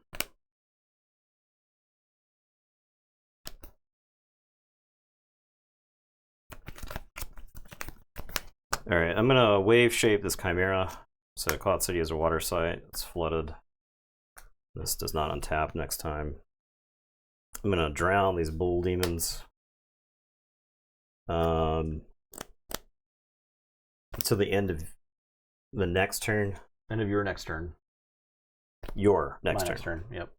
Alright, I'm gonna wave shape this Chimera. So Cloud City is a water site. It's flooded. This does not untap next time. I'm gonna drown these bull demons. To the end of the next turn. End of your next turn. Your next My turn. next turn, yep.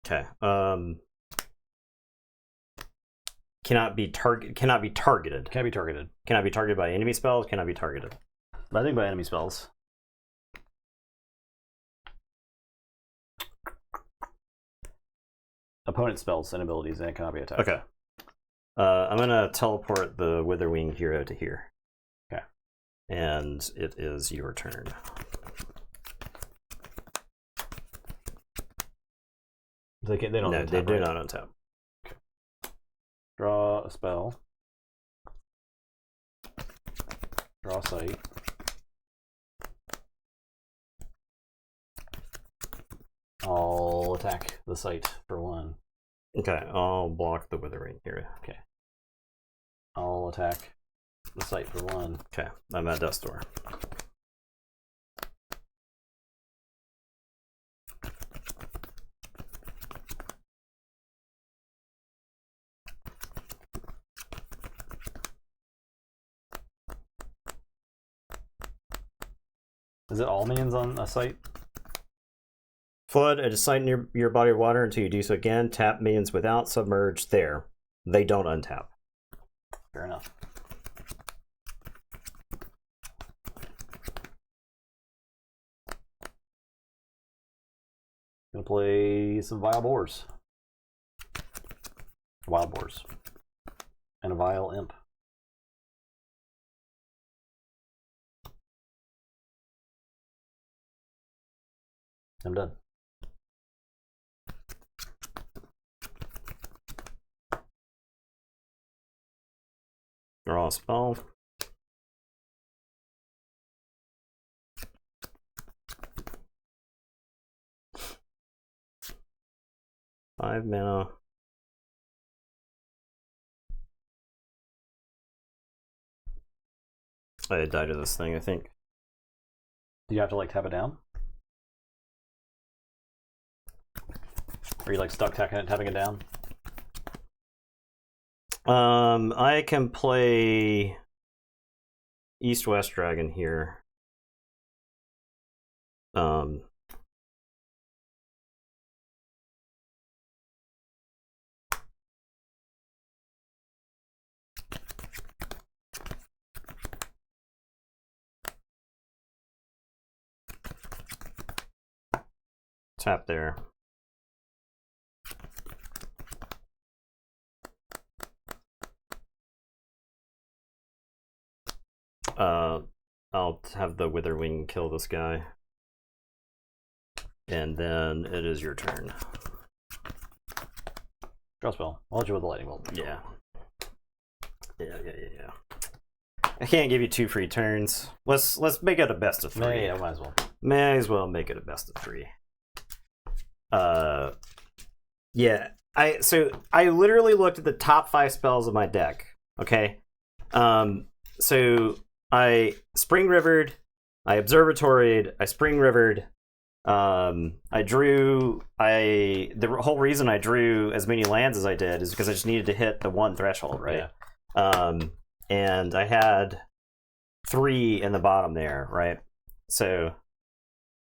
Okay. Cannot be targeted. Can't be targeted. Cannot be targeted by enemy spells. Cannot be targeted. But I think by enemy spells. opponent spells and abilities, and it cannot be attacked. Okay. I'm gonna teleport the Witherwing hero to here. Okay. And it is your turn. They don't. No, untap, they do right? not untap. Okay. Draw a spell. Draw a site. I'll attack the site for 1. Okay, I'll block the Witherwing hero. Okay. I'll attack the site for 1. Okay, I'm at Death's Door. Is it all minions on a site? Flood a site near your body of water until you do so again. Tap minions without submerge there. They don't untap. Fair enough. Gonna play some Vile Boars. Wild Boars. And a Vile Imp. I'm done. Draw a spell. Five mana. I died to this thing, I think. Do you have to like tap it down? Are you like stuck tapping it down? I can play East-West Dragon here. Tap there. I'll have the Witherwing kill this guy. And then it is your turn. Draw spell. I'll hit you with a lightning bolt. Yeah. Yeah. I can't give you 2 free turns. Let's make it a best of 3. Yeah, might as well. May as well make it a best of 3. Yeah. I literally looked at the top 5 spells of my deck. Okay. So I Spring Rivered, I Observatoried, I Spring Rivered. The whole reason I drew as many lands as I did is because I just needed to hit the 1 threshold, right? Yeah. And I had 3 in the bottom there, right? So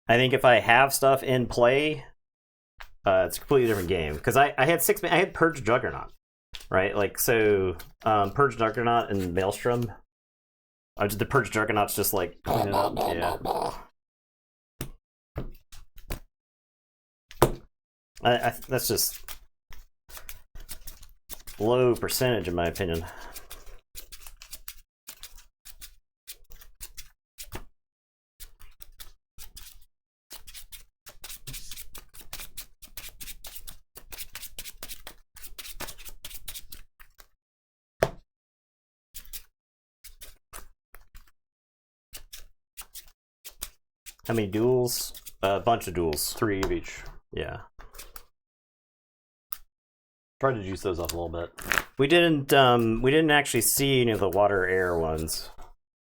I think if I have stuff in play, it's a completely different game. Because I had Purge Juggernaut, right? Like, so Purge Juggernaut and Maelstrom. The Purge Juggernaut's just like clean it up. Yeah. That's just low percentage in my opinion. How many duels? A bunch of duels. 3 of each. Yeah. Tried to juice those up a little bit. We didn't actually see any of the water air ones.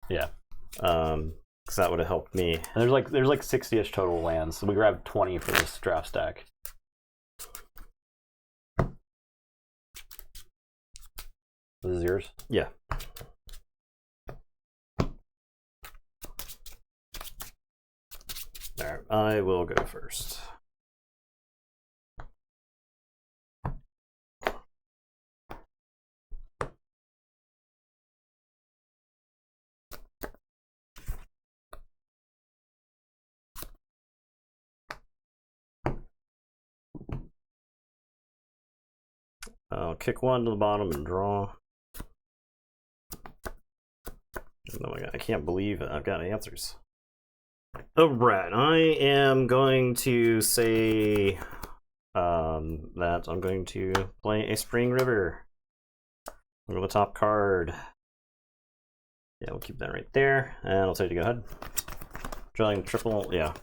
Yeah. Because that would have helped me. And there's like 60-ish total lands, so we grabbed 20 for this draft stack. This is yours? Yeah. Alright, I will go first. I'll kick one to the bottom and draw. Oh my god, I can't believe it. I've got answers. Alright, I am going to say that I'm going to play a Spring River. Go to the top card. Yeah, we'll keep that right there. And I'll tell you to go ahead. Drawing triple, yeah.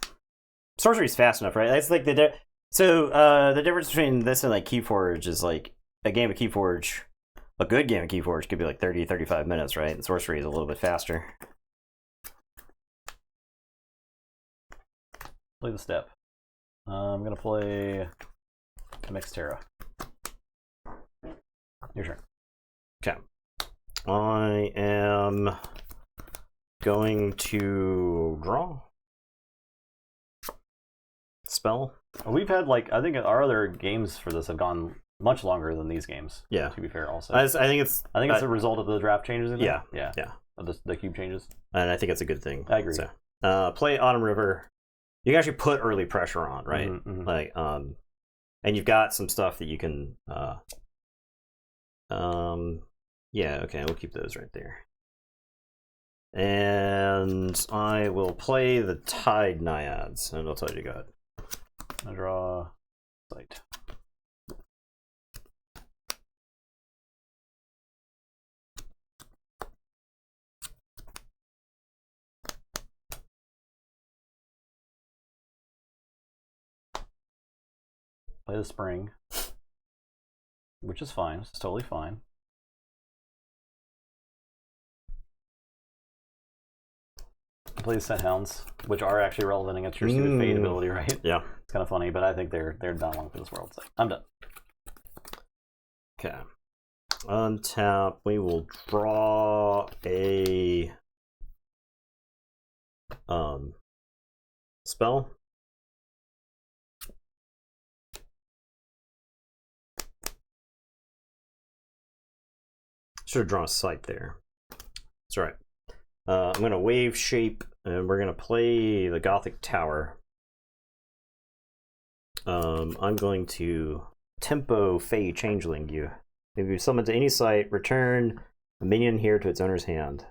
Sorcery's fast enough, right? That's like the difference between this and like Keyforge is like a game of Keyforge. A good game of Keyforge could be like 30-35 minutes, right? And Sorcery is a little bit faster. Play the step. I'm gonna play a mixed Terra. Your turn. Okay. I am going to draw. Spell. We've had like I think our other games for this have gone much longer than these games. Yeah. To be fair, also. I think it's a result of the draft changes. In yeah. There. Yeah. Of the cube changes. And I think it's a good thing. I agree. So, play Autumn River. You can actually put early pressure on, right? Mm-hmm. Like, and you've got some stuff that you can, yeah, okay, we'll keep those right there. And I will play the Tide Naiads, and I'll tell you to go ahead. I draw sight. Play the spring, which is fine. It's totally fine. Play the Scent Hounds, which are actually relevant against your suited Fade ability, right? Yeah. It's kind of funny, but I think they're not long for this world. So I'm done. Okay. Untap. We will draw a spell. Should have drawn a sight there. That's right. I'm going to wave shape, and we're going to play the Gothic Tower. I'm going to tempo Fey Changeling you. If you summon to any site, return a minion here to its owner's hand.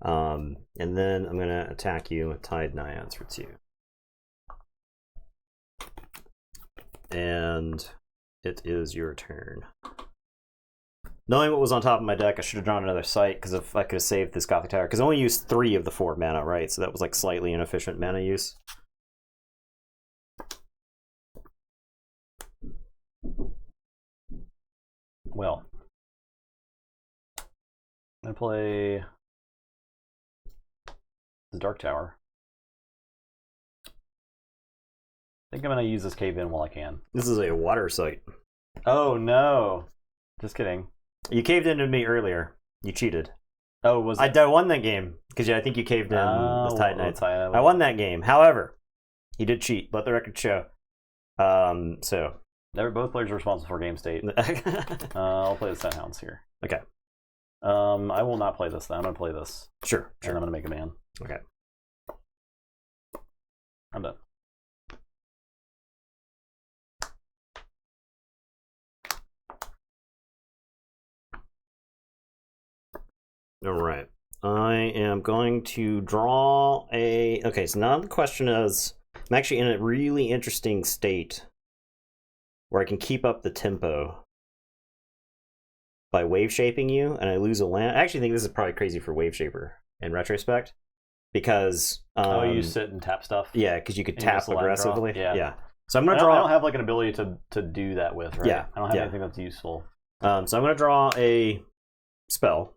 And then I'm going to attack you with Tide Naiads for 2. And it is your turn. Knowing what was on top of my deck, I should have drawn another site, because if I could have saved this Gothic Tower, because I only used 3 of the 4 mana, right? So that was like slightly inefficient mana use. Well, I'm gonna play the Dark Tower. I think I'm gonna use this cave in while I can. This is a water site. Oh no! Just kidding. You caved into me earlier. You cheated. Oh, was I won that game because I think you caved in with Titan Knights. I won that game. However, he did cheat. Let the record show. So both players are responsible for game state. I'll play the Scent Hounds here. Okay. I will not play this. Then I'm gonna play this. Sure. And I'm gonna make a man. Okay. I'm done. All right. I am going to draw a... Okay, so now the question is... I'm actually in a really interesting state where I can keep up the tempo by wave shaping you, and I lose a land. I actually think this is probably crazy for Wave Shaper in retrospect, because... you sit and tap stuff? Yeah, because you could tap aggressively. Yeah. So I'm going to draw... I don't have like an ability to do that with, right? Yeah. I don't have anything that's useful. So I'm going to draw a spell.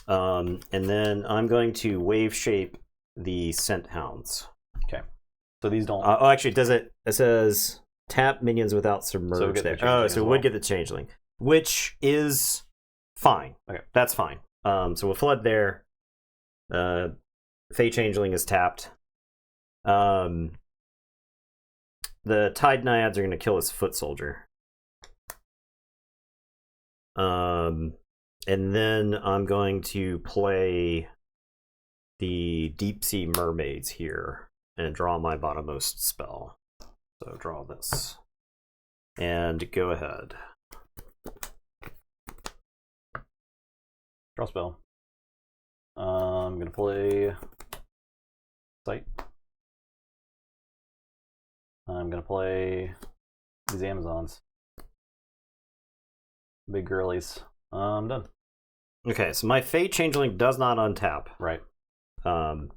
And then I'm going to wave shape the Scent Hounds. Okay. So these don't... actually, does it... It says tap minions without submerge there. So it would get the Changeling, which is fine. Okay. That's fine. So we'll flood there. Fey Changeling is tapped. The Tide Naiads are going to kill his Foot Soldier. And then I'm going to play the Deep Sea Mermaids here and draw my bottommost spell. So draw this. And go ahead. Draw spell. I'm gonna play Sight. I'm gonna play these Amazons. Big girlies. I'm done. Okay, so my Fate Changeling does not untap. Right. I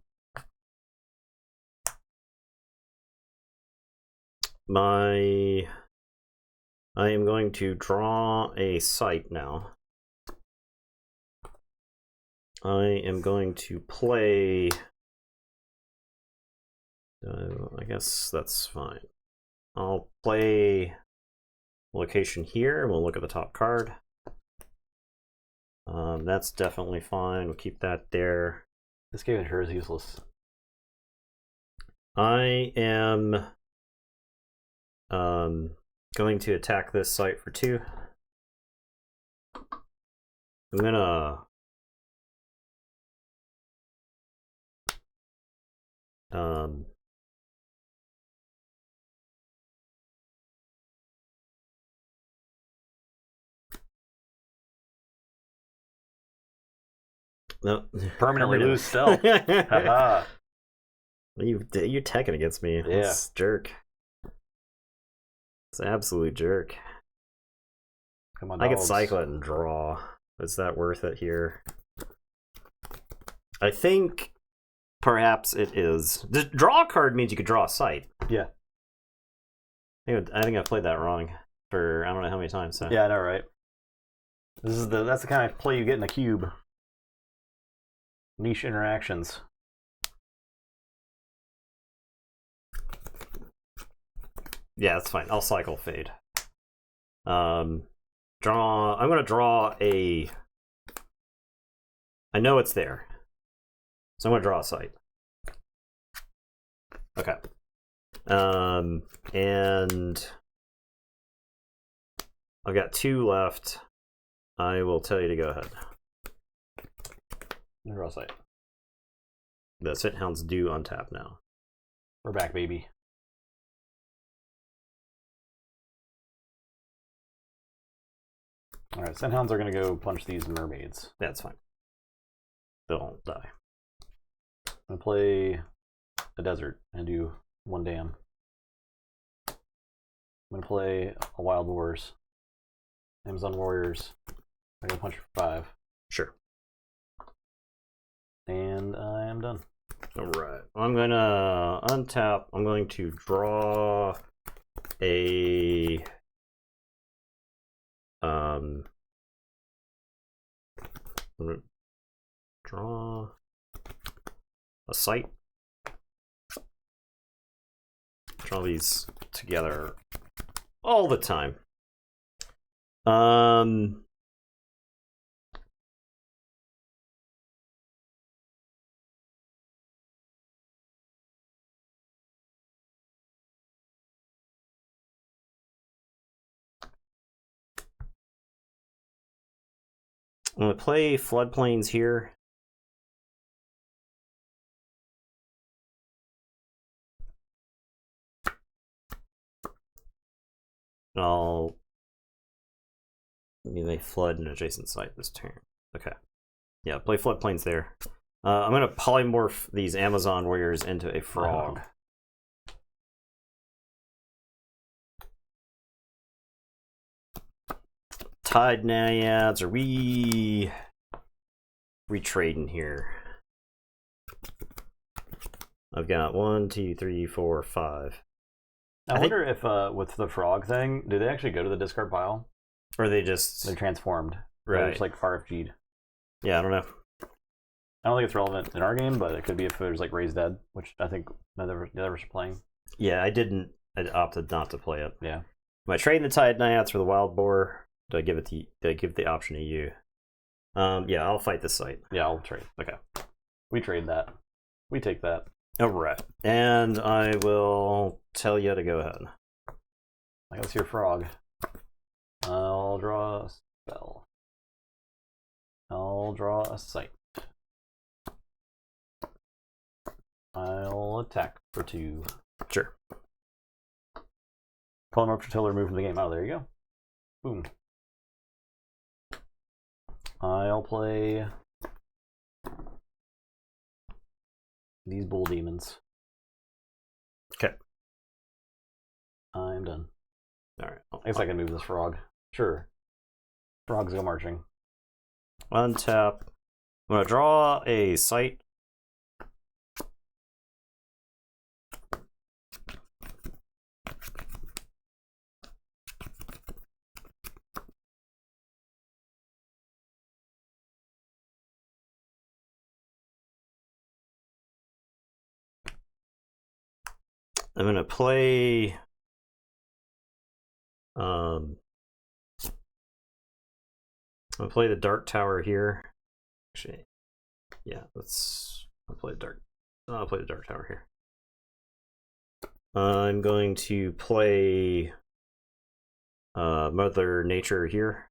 am going to draw a sight now. I am going to play. I guess that's fine. I'll play location here. We'll look at the top card. That's definitely fine. We'll keep that there. This game sure is useless. I am going to attack this site for 2. I'm gonna no, Permanently lose stealth. Haha. You're teching against me. Yeah. It's jerk. It's an absolute jerk. Come on, I could dogs. cycle it and draw. Is that worth it here? I think perhaps it is. The draw card means you could draw a sight. Yeah. I think I've played that wrong for I don't know how many times. So. Yeah, I know, right? That's the kind of play you get in a cube. Niche interactions. Yeah, that's fine. I'll cycle fade. Draw. I'm gonna draw a. I know it's there, so I'm gonna draw a sight. Okay. And I've got 2 left. I will tell you to go ahead. Draw sight. The Scent Hounds do untap now. We're back, baby. Alright, Scent Hounds are gonna go punch these mermaids. That's fine. They'll die. I'm gonna play a desert and do 1 dam. I'm gonna play a Wild Wars. Amazon Warriors. I'm gonna punch for 5. Sure. And I am done. Alright. I'm gonna untap. I'm going to draw a I'm gonna draw a sight. Draw these together all the time. I'm gonna play floodplains here. Maybe they flood an adjacent site this turn. Okay. Yeah, play floodplains there. I'm gonna polymorph these Amazon warriors into a frog. Tide naiads, are we trading here? I've got 1, 2, 3, 4, 5. I wonder if with the frog thing, do they actually go to the discard pile? Or they just They're transformed. right? They're just like RFG'd. Yeah, I don't know. I don't think it's relevant in our game, but it could be if there's like Raised Dead, which I think the others are playing. Yeah, I didn't. I opted not to play it. Yeah. Am I trading the Tide Naiads for the Wild Boar? Do I give the option to you? Yeah, I'll fight this site. Yeah, I'll trade. Okay. We trade that. We take that. Alright. And I will tell you to go ahead. I got your frog. I'll draw a spell. I'll draw a sight. I'll attack for 2. Sure. Telemark Tiller removed from the game. Oh, there you go. Boom. I'll play these bull demons. Okay. I'm done. All right. I guess I can move this frog. Sure. Frogs go marching. Untap. I'm going to draw a site. I'm going to play I'm going to play the Dark Tower here. Actually, yeah, I'll play the Dark Tower here. I'm going to play Mother Nature here.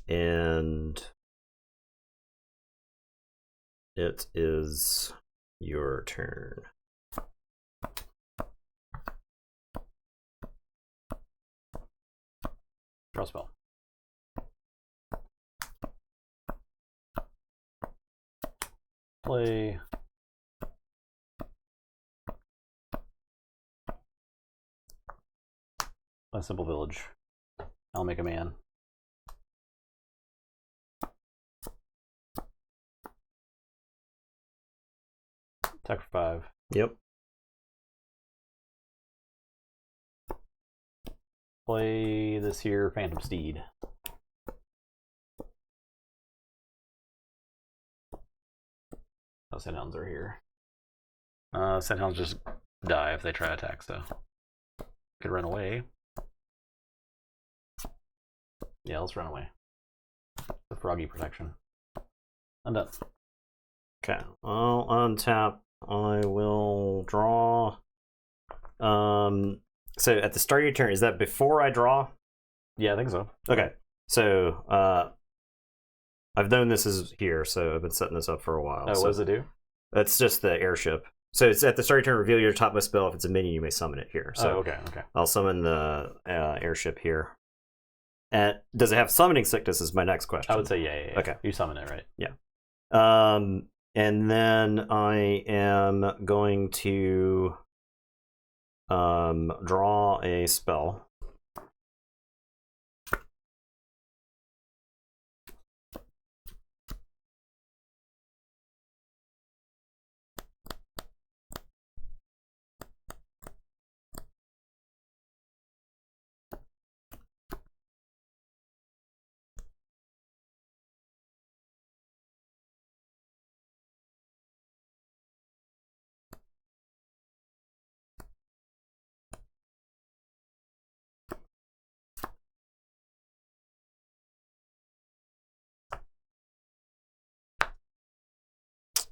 And it is your turn. Draw spell. Play a simple village. I'll make a man. Attack for 5. Yep. Play this here Phantom Steed. Oh, Sandhounds are here. Sandhounds just die if they try to attack, so could run away. Yeah, let's run away. The froggy protection. I'm done. Okay, I'll untap. I will draw. So at the start of your turn, is that before I draw? Yeah, I think so. Okay, so I've known this is here, so I've been setting this up for a while. Oh, so what does it do? That's just the airship. So it's at the start of your turn, reveal your topmost spell. If it's a minion, you may summon it here. So okay. I'll summon the airship here. And does it have summoning sickness is my next question. I would say yeah. Okay. You summon it, right? Yeah. And then I am going to draw a spell.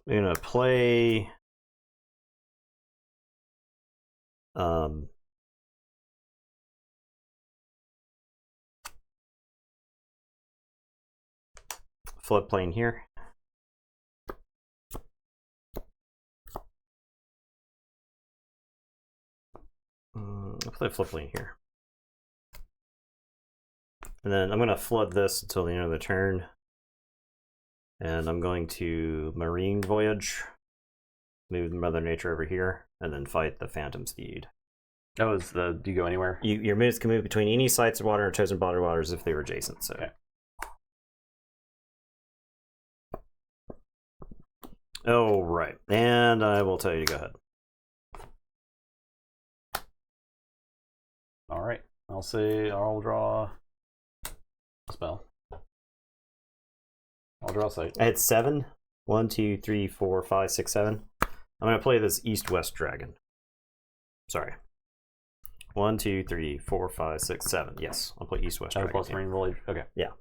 I'm gonna play floodplain here. I'll play floodplain here. And then I'm going to flood this until the end of the turn. And I'm going to Marine Voyage, move Mother Nature over here, and then fight the Phantom Steed. Oh, do you go anywhere? Your units can move between any sites of water or chosen body of waters if they were adjacent. So. Okay. Oh, right. And I will tell you to go ahead. All right. I'll draw a spell. I'll draw a site. I had 7. 1, 2, 3, 4, 5, 6, 7. I'm going to play this East-West Dragon. Sorry. 1, 2, 3, 4, 5, 6, 7. Yes, I'll play East-West Dragon. Plus Marine Village. Okay. Yeah.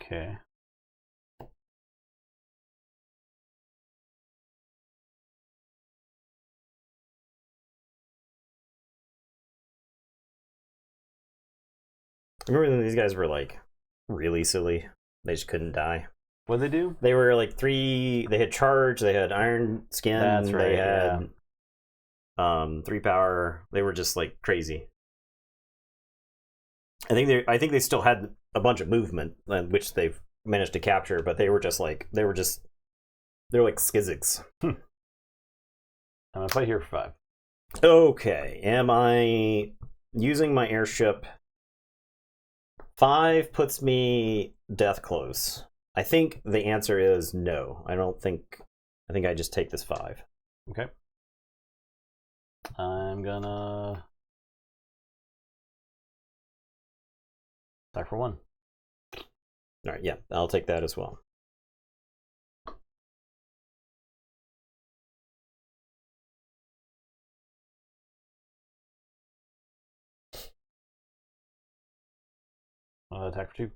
Okay. Remember when these guys were like really silly? They just couldn't die. What'd they do? They were like 3. They had charge. They had iron skin. That's right. They had 3 power. They were just like crazy. I think they still had a bunch of movement, which they've managed to capture, but they're like skizzigs. I'm gonna play here for 5. Okay, am I using my airship? 5 puts me death close. I think the answer is no. I think I just take this 5. Okay. I'm gonna attack for 1. All right, yeah, I'll take that as well. Attack for 2.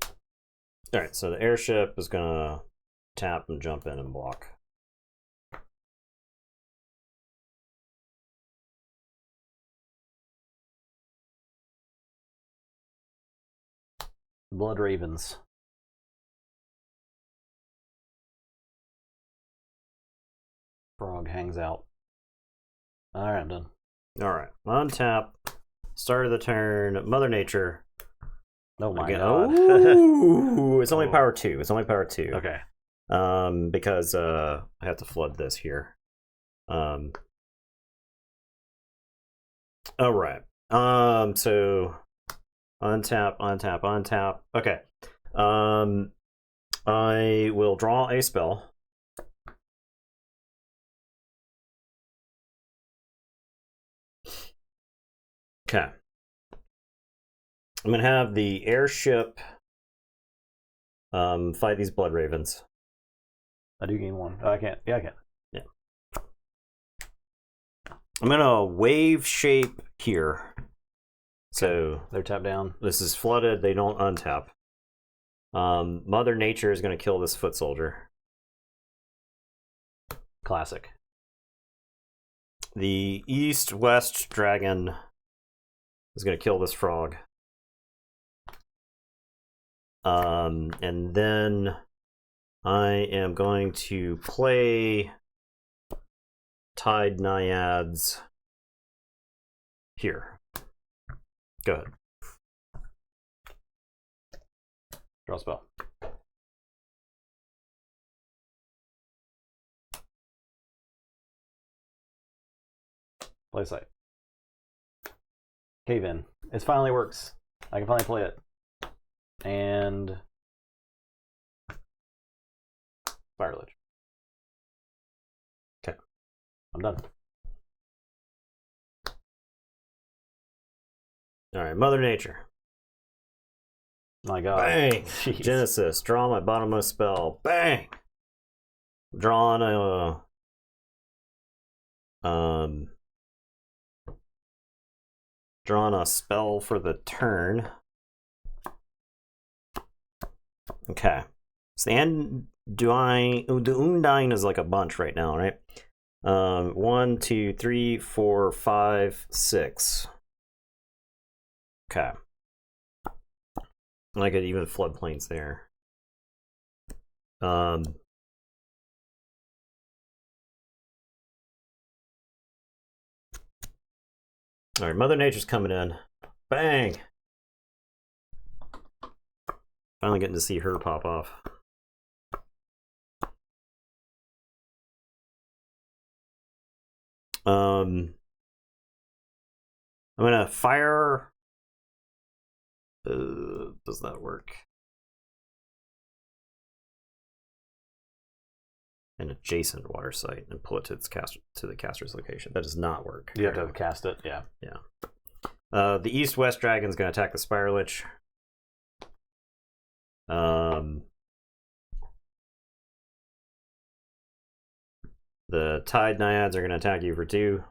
All right, so the airship is gonna tap and jump in and block. Blood Ravens. Frog hangs out. All right, I'm done. All right, untap. Start of the turn. Mother Nature. Oh my Again, god. Ooh, it's only power 2. It's only power 2. Okay. Because I have to flood this here. All right. So untap. Okay. I will draw a spell. Okay. I'm gonna have the airship fight these blood ravens. I do gain 1. Oh, I can't. Yeah, I can. Yeah. I'm gonna wave shape here. So they're tapped down. This is flooded. They don't untap. Mother Nature is gonna kill this foot soldier. Classic. The east-west dragon is gonna kill this frog. And then I am going to play Tide Naiads here. Go ahead. Draw spell. Play site. Cave in. It finally works. I can finally play it. And Fire Lich. Okay. I'm done. All right, Mother Nature. My god. Bang! Jeez. Genesis. Draw my bottommost spell. Bang! Drawn a spell for the turn. Okay. So the Undyne is like a bunch right now, right? 1, 2, 3, 4, 5, 6. Okay. I could even floodplains there. All right, Mother Nature's coming in. Bang! Finally getting to see her pop off. I'm gonna fire. Does that work? An adjacent water site and pull it to the caster's location. That does not work. You have to cast it, yeah. Yeah. The east-west dragon's gonna attack the Spire Lich. The Tide Naiads are going to attack you for 2.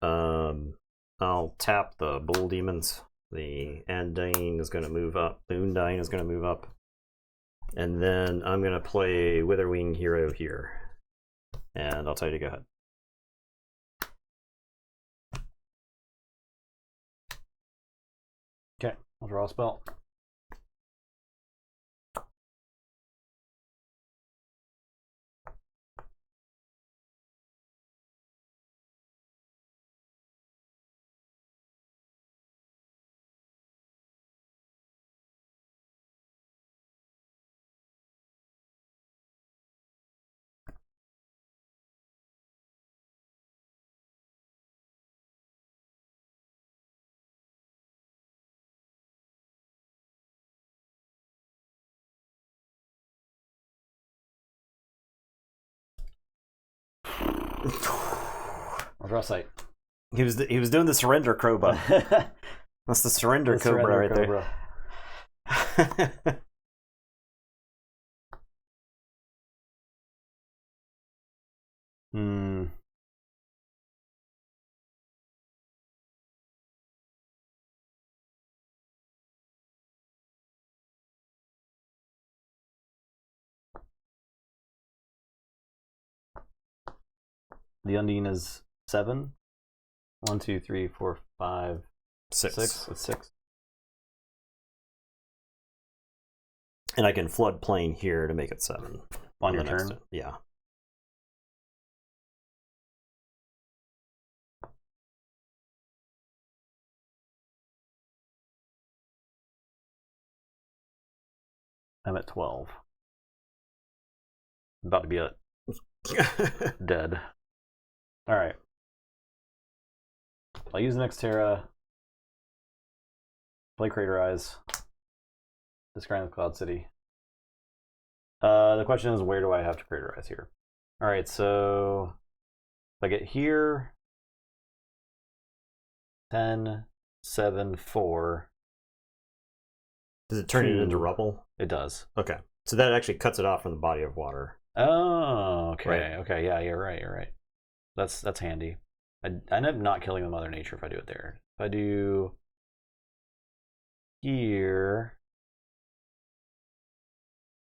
I'll tap the Bull Demons. The Undyne is going to move up. The Undyne is going to move up. And then I'm going to play Witherwing Hero here. And I'll tell you to go ahead. Okay, I'll draw a spell. I'll draw sight. He was doing the surrender cobra. That's the surrender cobra right there. The Undine is 7. 1, 2, 3, 4, 5, 6. 6. It's 6. And I can flood plane here to make it 7. On your turn? Yeah. I'm at 12. I'm about to be dead. Alright. I'll use the next Terra. Play Craterize. Discard the Cloud City. The question is, where do I have to Craterize here? Alright, so if I get here, 10, 7, 4. Does it turn it into rubble? It does. Okay. So that actually cuts it off from the body of water. Oh, okay. Right. Okay, yeah, you're right. That's handy. I end up not killing the Mother Nature if I do it there. If I do here,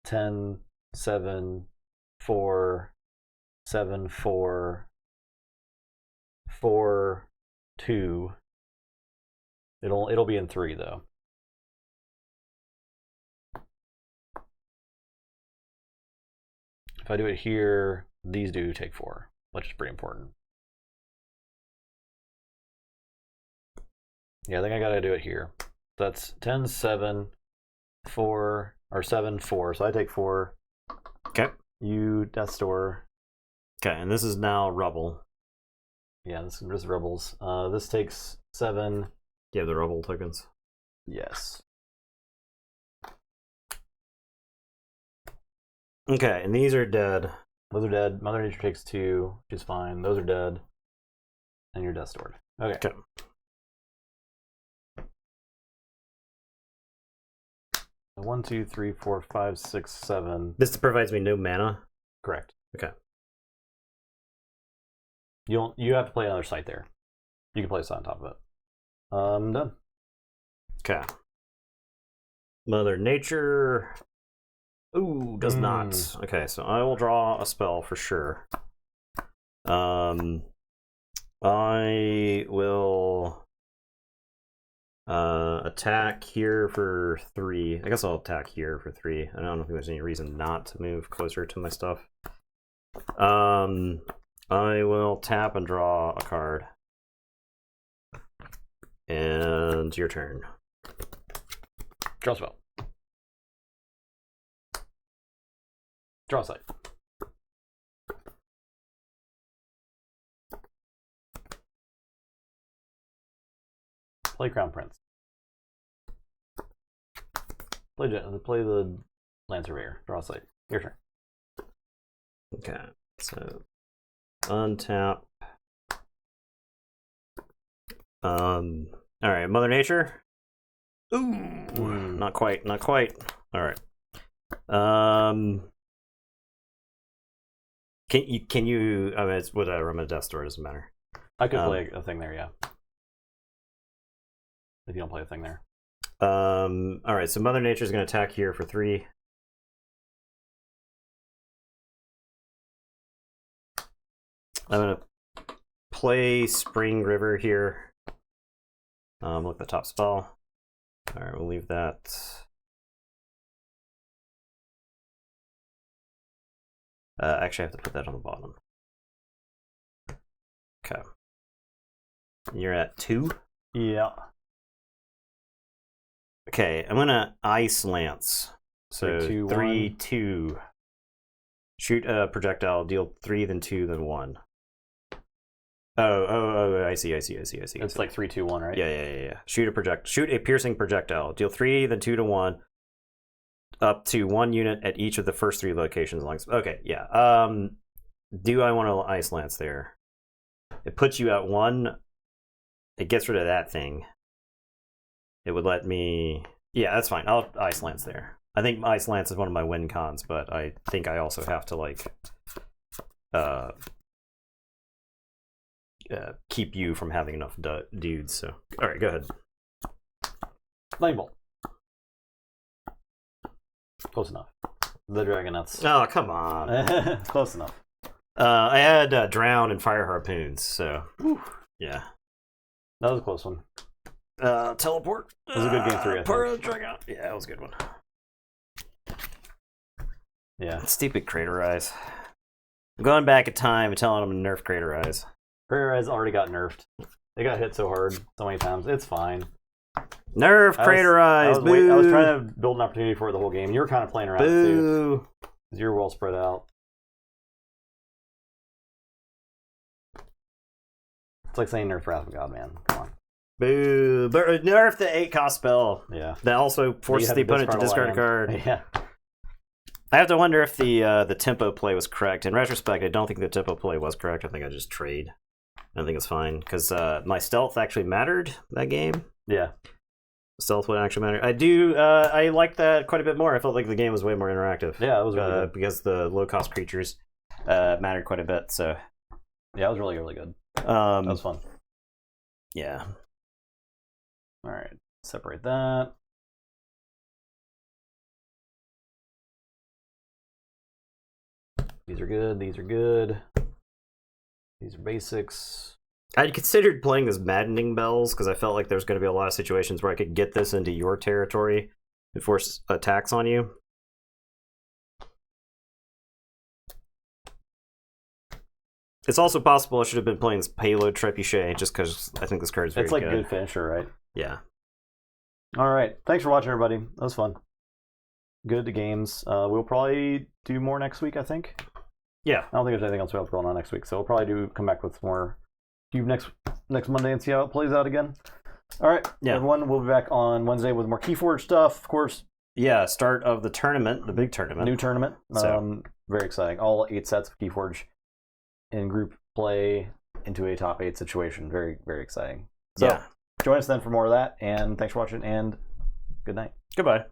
10, 7, 4, 7, 4, 4, 2. It'll be in 3 though. If I do it here, these do take 4, which is pretty important. Yeah, I think I gotta do it here. That's 10, 7, 4, or 7, 4. So I take 4. Okay. You Death Store. Okay, and this is now rubble. Yeah, this is Rebels. This takes 7. Do you have the rubble tokens? Yes. Okay, and these are dead. Those are dead. Mother Nature takes 2, which is fine. Those are dead. And you're Death Stored. Okay. 1, 2, 3, 4, 5, 6, 7. This provides me no mana? Correct. Okay. You have to play another site there. You can play this on top of it. Done. Okay. Mother Nature. Ooh, does not. Okay, so I will draw a spell for sure. I will attack here for 3. I guess I'll attack here for 3. I don't think there's any reason not to move closer to my stuff. I will tap and draw a card. And your turn. Draw a spell. Draw a site. Play Crown Prince. Play the Land Surveyor. Draw a site. Your turn. Okay, so untap. All right, Mother Nature. Ooh, not quite. All right. Can you? I mean, it's whatever. I'm a Death Store. Doesn't matter. I could play a thing there, yeah. If you don't play a thing there. All right. So Mother Nature is going to attack here for 3. I'm going to play Spring River here. Look at the top spell. All right, we'll leave that. Actually, I have to put that on the bottom. Okay. You're at 2? Yeah. Okay, I'm gonna Ice Lance. So 3, 2, 3, 1. 2. Shoot a projectile, deal 3, then 2, then 1. Oh, I see. It's like 3, 2, 1, right? Yeah. Shoot a piercing projectile. Deal 3, then 2 to 1. Up to 1 unit at each of the first 3 locations along. Okay, yeah. Do I want to Ice Lance there? It puts you at 1. It gets rid of that thing. It would let me... Yeah, that's fine. I'll Ice Lance there. I think Ice Lance is one of my win cons, but I think I also have to, like... keep you from having enough dudes, so... Alright, go ahead. Lightning Bolt. Close enough. The Dragonets. Oh, come on. Close enough. I had Drown and Fire Harpoons, so... Yeah. That was a close one. Teleport. It was a good game 3, I think. Dragon. Yeah, that was a good one. Yeah. Stupid Crater Eyes. I'm going back in time and telling them to nerf Crater Eyes. Crater Eyes already got nerfed. They got hit so hard so many times. It's fine. Nerf Crater Eyes. I was trying to build an opportunity for it the whole game. You were kind of playing around too. Because you're well spread out. It's like saying nerf Wrath of God, man. Come on. Boo. Nerf the 8-cost spell. Yeah. That also forces the opponent to discard a card. Yeah. I have to wonder if the tempo play was correct. In retrospect, I don't think the tempo play was correct. I think I just trade. I think it's fine. Because my stealth actually mattered that game. Yeah. Stealth would actually matter. I liked that quite a bit more. I felt like the game was way more interactive. Yeah, it was really good. Because the low-cost creatures mattered quite a bit. So yeah, it was really, really good. That was fun. Yeah. All right, separate that. These are good. These are good. These are basics. I'd considered playing this Maddening Bells because I felt like there's going to be a lot of situations where I could get this into your territory and force attacks on you. It's also possible I should have been playing this Payload Trebuchet just because I think this card is very good. It's like a good finisher, right? Yeah. All right. Thanks for watching, everybody. That was fun. Good games. We'll probably do more next week, I think. Yeah. I don't think there's anything else we have going on next week, so we'll probably come back with more Cube next Monday and see how it plays out again. All right. Yeah. Everyone, we'll be back on Wednesday with more Keyforge stuff, of course. Yeah, start of the tournament, the big tournament. New tournament. So. Very exciting. All 8 sets of Keyforge in group play into a top 8 situation. Very, very exciting. So yeah. Join us then for more of that, and thanks for watching, and good night. Goodbye.